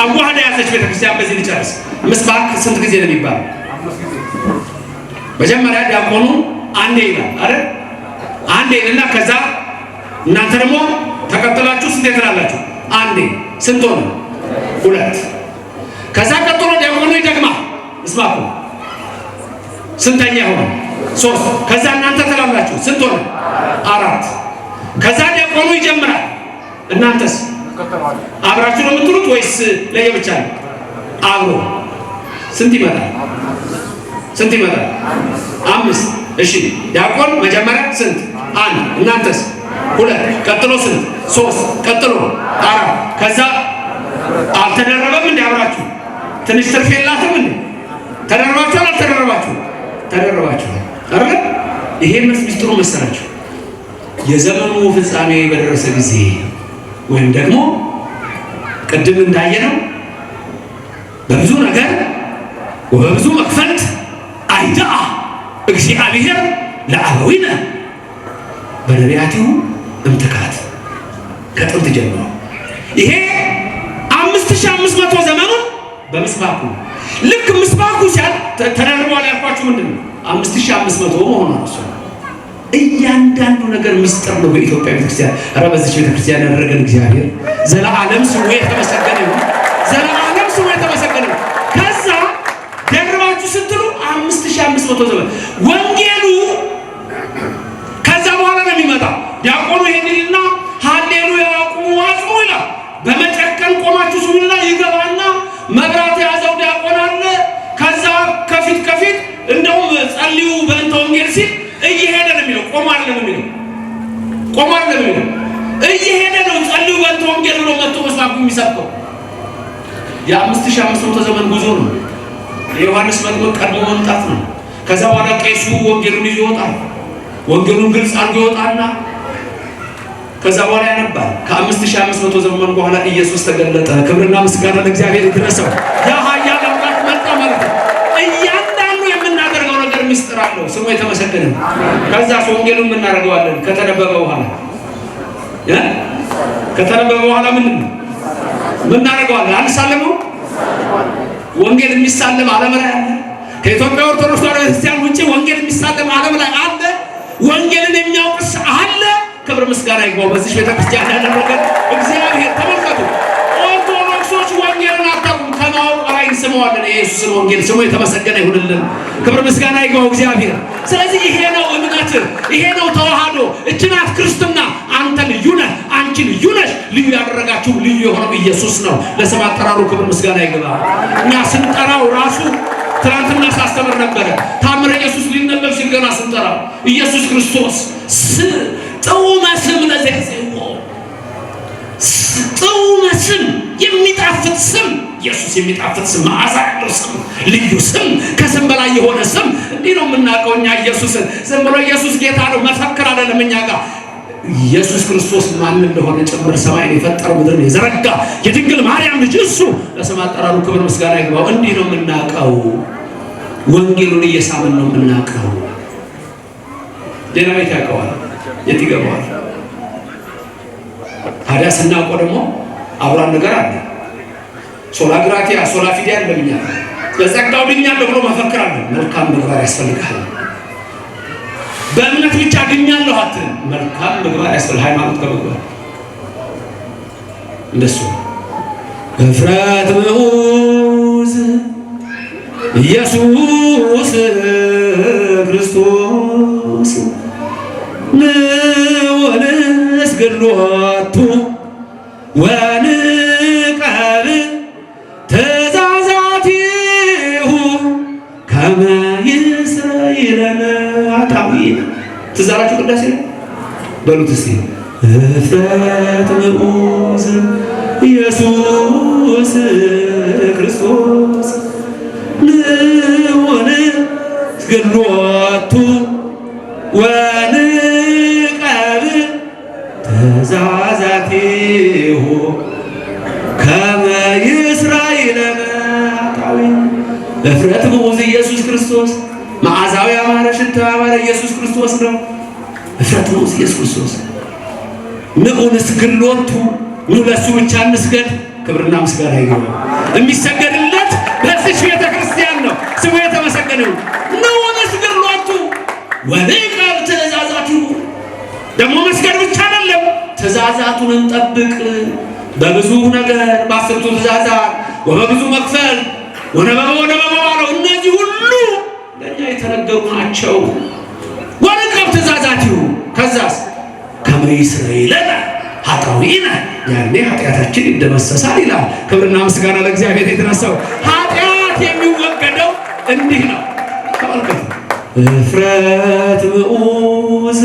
S1: አዋህዳ ያዘች ቤተክርስቲያን። በዚህ ልጨርስ። ምስባክ ስንት ጊዜ ነው የሚባለው? መጀመሪያ ዲያቆኑ አንዴ ይላል አይደል? አንዴ ይልና ከዛ እናንተ ደግሞ ተቀጥላችሁ ስንት ትላላችሁ? አንዴ። ስንት ሆነ? 2። ከዛ ቀጥሎ ዲያቆኑ ይደግማል ምስባኩ። ስንተኛ ሆነ? 3። ከዛ እናንተ ትላላችሁ። ስንት ሆነ? 4። ከዛ ዲያቆኑ ይጀምራል። እናንተስ አብራችሁ ነው የምትሉት ወይስ ለየብቻ ነው? አብሮ። ስንት ይመጣል? ስንት ይመጣል? 5። እሺ ዲያቆን መጀመሪያ ስንት? 1። እናንተስ? 2። ቀጥሎ ስንት? 3። ቀጥሎ 4። ከዛ አልተደረበም እንዴ? አብራችሁ ትንሽ ትርፍ የላትም እንዴ? ተደረባችኋል? አልተደረባችሁ? ተደረባችሁ አይደል? ይሄን ምስጢሩ መሰላችሁ። የዘመኑ ፍጻሜ በደረሰ ጊዜ ወይም ደግሞ ቅድም እንዳየነው በብዙ ነገር ወበብዙ መክፈልት አይዳአ እግዚአብሔር ለአበዊነ በነቢያቲሁ እምትካት። ከጥንት ጀምሮ ይሄ 5500 ዘመኑን በምስባኩ ልክ ምስባኩ ሲያል ተደርቧል። ያልኳችሁ ምንድን ነው? 5500 መሆኑ ነው። እያንዳንዱ ነገር ምስጢር ነው በኢትዮጵያ ቤተክርስቲያን። ኧረ በዚች ቤተክርስቲያን ያደረገን እግዚአብሔር ዘለዓለም ስሙ የተመሰገነ ይሁን። ዘለዓለም ስሙ የተመሰገነ ይሁን። ከዛ ደርባችሁ ስትሉ 5500 ዘመን ወንጌሉ ከዛ በኋላ ነው የሚመጣው። ዲያቆኑ ይሄንና ሃሌሉያ ቁሙ አጽሙ ይላል። በመጨከን ቆማችሁ ስሙና ይገባና መብራት የያዘው ዲያቆን አለ። ከዛ ከፊት እንደውም ጸልዩ በእንተ ወንጌል ሲል እየሄደ ነው የሚለው። ቆሞ አይደለም የሚለው። እየሄደ ነው ጸልዩ በእንተ ወንጌል ብሎ መጥቶ መስማት የሚሰብከው። የ5500 ዘመን ጉዞ ነው። የዮሐንስ መጥምቅ ቀድሞ መምጣት ነው። ከዛ በኋላ ቄሱ ወንጌሉን ይዞ ይወጣል። ወንጌሉን ግልጽ አድርጎ ይወጣና ከዛ በኋላ ያነባል። ከ5500 ዘመን በኋላ ኢየሱስ ተገለጠ። ክብርና ምስጋና ለእግዚአብሔር ይድረሰው። ያ ኃያል አምላክ መጣ ማለት ነው። እያንዳንዱ የምናደርገው ነገር ምስጢር አለው። ስሙ የተመሰገነ። ከዛ ወንጌሉን እናደርገዋለን። ከተነበበ በኋላ ምን እናደርገዋለን? አንሳለመው። ወንጌል የሚሳለም ዓለም ላይ አለ። ከኢትዮጵያ ኦርቶዶክስ ተዋሕዶ ቤተክርስቲያን ውጪ ወንጌል የሚሳለም ዓለም ላይ አለ? ወንጌልን የሚያውቅስ አለ? ክብር ምስጋና ይግባው በዚህ ቤተክርስቲያን ያደረገ እግዚአብሔር። ተመልከቱ፣ ኦርቶዶክሶች ወንጌልን አታውቁም፣ ከማወቅ በላይ እንስመዋለን። የኢየሱስን ወንጌል ስሙ የተመሰገነ ይሁንልን። ክብር ምስጋና ይግባው እግዚአብሔር። ስለዚህ ይሄ ነው እምነት፣ ይሄ ነው ተዋህዶ፣ እቺ ናት ክርስትና። አንተ ልዩ ነህ፣ አንቺ ልዩ ነሽ። ልዩ ያደረጋችሁ ልዩ የሆነው ኢየሱስ ነው። ለስም አጠራሩ ክብር ምስጋና ይግባ። እኛ ስንጠራው ራሱ ትናንትና ሳስተምር ነበረ። ታምረ ኢየሱስ ሊነበብ ሲል ገና ስንጠራው ኢየሱስ ክርስቶስ ጥዑመ ስም ለዘይጼዎ፣ ጥዑመ ስም የሚጣፍጥ ስም፣ ኢየሱስ የሚጣፍጥ ስም፣ መዓዛ ያለው ስም፣ ልዩ ስም፣ ከስም በላይ የሆነ ስም። እንዲህ ነው የምናውቀው እኛ ኢየሱስን። ዝም ብሎ ኢየሱስ ጌታ ነው መፈክር አይደለም እኛ ጋር። ኢየሱስ ክርስቶስ ማን እንደሆነ ጭምር ሰማይን የፈጠረ ምድርን የዘረጋ የድንግል ማርያም ልጅ እሱ ለስም አጠራሩ ክብር ምስጋና ይግባው። እንዲህ ነው የምናውቀው። ወንጌሉን እየሳምን ነው የምናውቀው። ሌላ ቤት ያውቀዋል፣ የት ይገባዋል? ታዲያ ስናውቀው ደግሞ አብራን ነገር አለ። ሶላ ግራቲያ ሶላ ፊዲያ እንደምኛል ለጸጋው ድኛለሁ ብሎ መፈክር አለ። መልካም ምግባር ያስፈልጋል። በእምነት ብቻ ድኛለሁ አትልም። መልካም ምግባር ያስፈልጋል። ሃይማኖት ከምግባር እንደሱ እፍረት ምዑዝ ኢየሱስ ክርስቶስ ንወንስግድ ሎቱ ወንቀብ ትእዛዛቲሁ ከመ ይስረይለነ ኃጣውኢነ። ትዝ አላችሁ ቅዳሴ ነው በሉት እስቲ። እፍረት ምዑዝ ኢየሱስ ክርስቶስ ንወንስግድ ሎቱ ወንቀብ ትእዛዛቲሁ ከመ ይስረይለነ ኃጣውኢነ። እፍረት ምዑዝ ኢየሱስ ክርስቶስ፣ መዓዛው ያማረ ሽታው ያማረ ኢየሱስ ክርስቶስ ነው። እፍረት ምዑዝ ኢየሱስ ክርስቶስ። ንዑንስግድ ሎቱ፣ ኑ ለእሱ ብቻ እንስገድ። ክብርና ምስጋና ይግባው። የሚሰገድለት በዚህ ቤተ ክርስቲያን ነው። ስሙ የተመሰገነ ይሁን። ንዑንስግድ ሎቱ ወንቀብ ትእዛዛቲሁ። ደግሞ መስገድ ብቻ አይደለም፣ ትእዛዛቱን እንጠብቅ። በብዙ ነገር በአስርቱ ትእዛዛት ወበብዙ መክፈል ወነበበ ነው። እነዚህ ሁሉ ለእኛ የተነገሩ ናቸው። ወንቀብ ትእዛዛቲሁ። ከዛስ ከመ ይስረይለነ ኃጣውኢነ፣ ያኔ ኃጢአታችን ይደመሰሳል ይላል። ክብርና ምስጋና ለእግዚአብሔር የተነሳው። ኃጢአት የሚወገደው እንዲህ ነው። ተመልከቱ። እፍረት ምዑዝ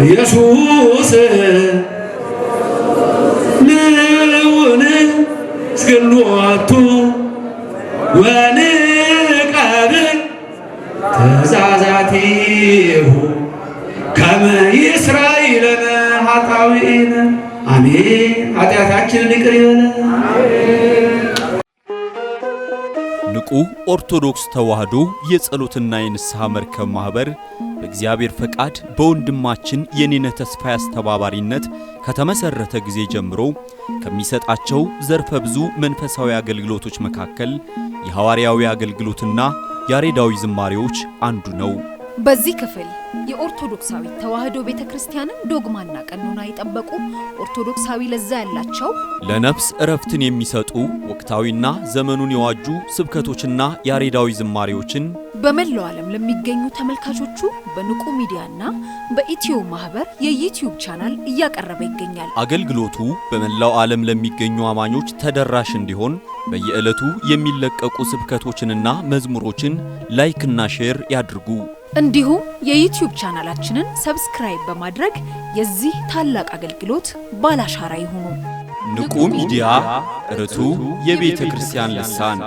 S1: ኢየሱስ ንዑንስግድ ሎቱ ወንቀብ ትእዛዛቲሁ ከመ ይስረይለነ ኃጣውኢነ። አሜን። ኃጢአታችንን ይቅር ይበለን።
S3: ንቁ ኦርቶዶክስ ተዋሕዶ የጸሎትና የንስሐ መርከብ ማኅበር በእግዚአብሔር ፈቃድ በወንድማችን የኔነ ተስፋዬ አስተባባሪነት ከተመሰረተ ጊዜ ጀምሮ ከሚሰጣቸው ዘርፈ ብዙ መንፈሳዊ አገልግሎቶች መካከል የሐዋርያዊ አገልግሎትና ያሬዳዊ ዝማሬዎች አንዱ ነው።
S4: በዚህ ክፍል የኦርቶዶክሳዊ ተዋሕዶ ቤተክርስቲያንን ዶግማና ቀኖና የጠበቁ ኦርቶዶክሳዊ ለዛ ያላቸው
S3: ለነፍስ እረፍትን የሚሰጡ ወቅታዊና ዘመኑን የዋጁ ስብከቶችና ያሬዳዊ ዝማሬዎችን
S4: በመላው ዓለም ለሚገኙ ተመልካቾቹ በንቁ ሚዲያና በኢትዮ ማህበር የዩቲዩብ ቻናል እያቀረበ ይገኛል።
S3: አገልግሎቱ በመላው ዓለም ለሚገኙ አማኞች ተደራሽ እንዲሆን በየዕለቱ የሚለቀቁ ስብከቶችንና መዝሙሮችን ላይክና ሼር ያድርጉ።
S4: እንዲሁም የዩቲዩብ ቻናላችንን ሰብስክራይብ በማድረግ የዚህ ታላቅ አገልግሎት ባላሻራ ይሁኑ።
S3: ንቁ ሚዲያ ርቱ የቤተ ክርስቲያን ልሳን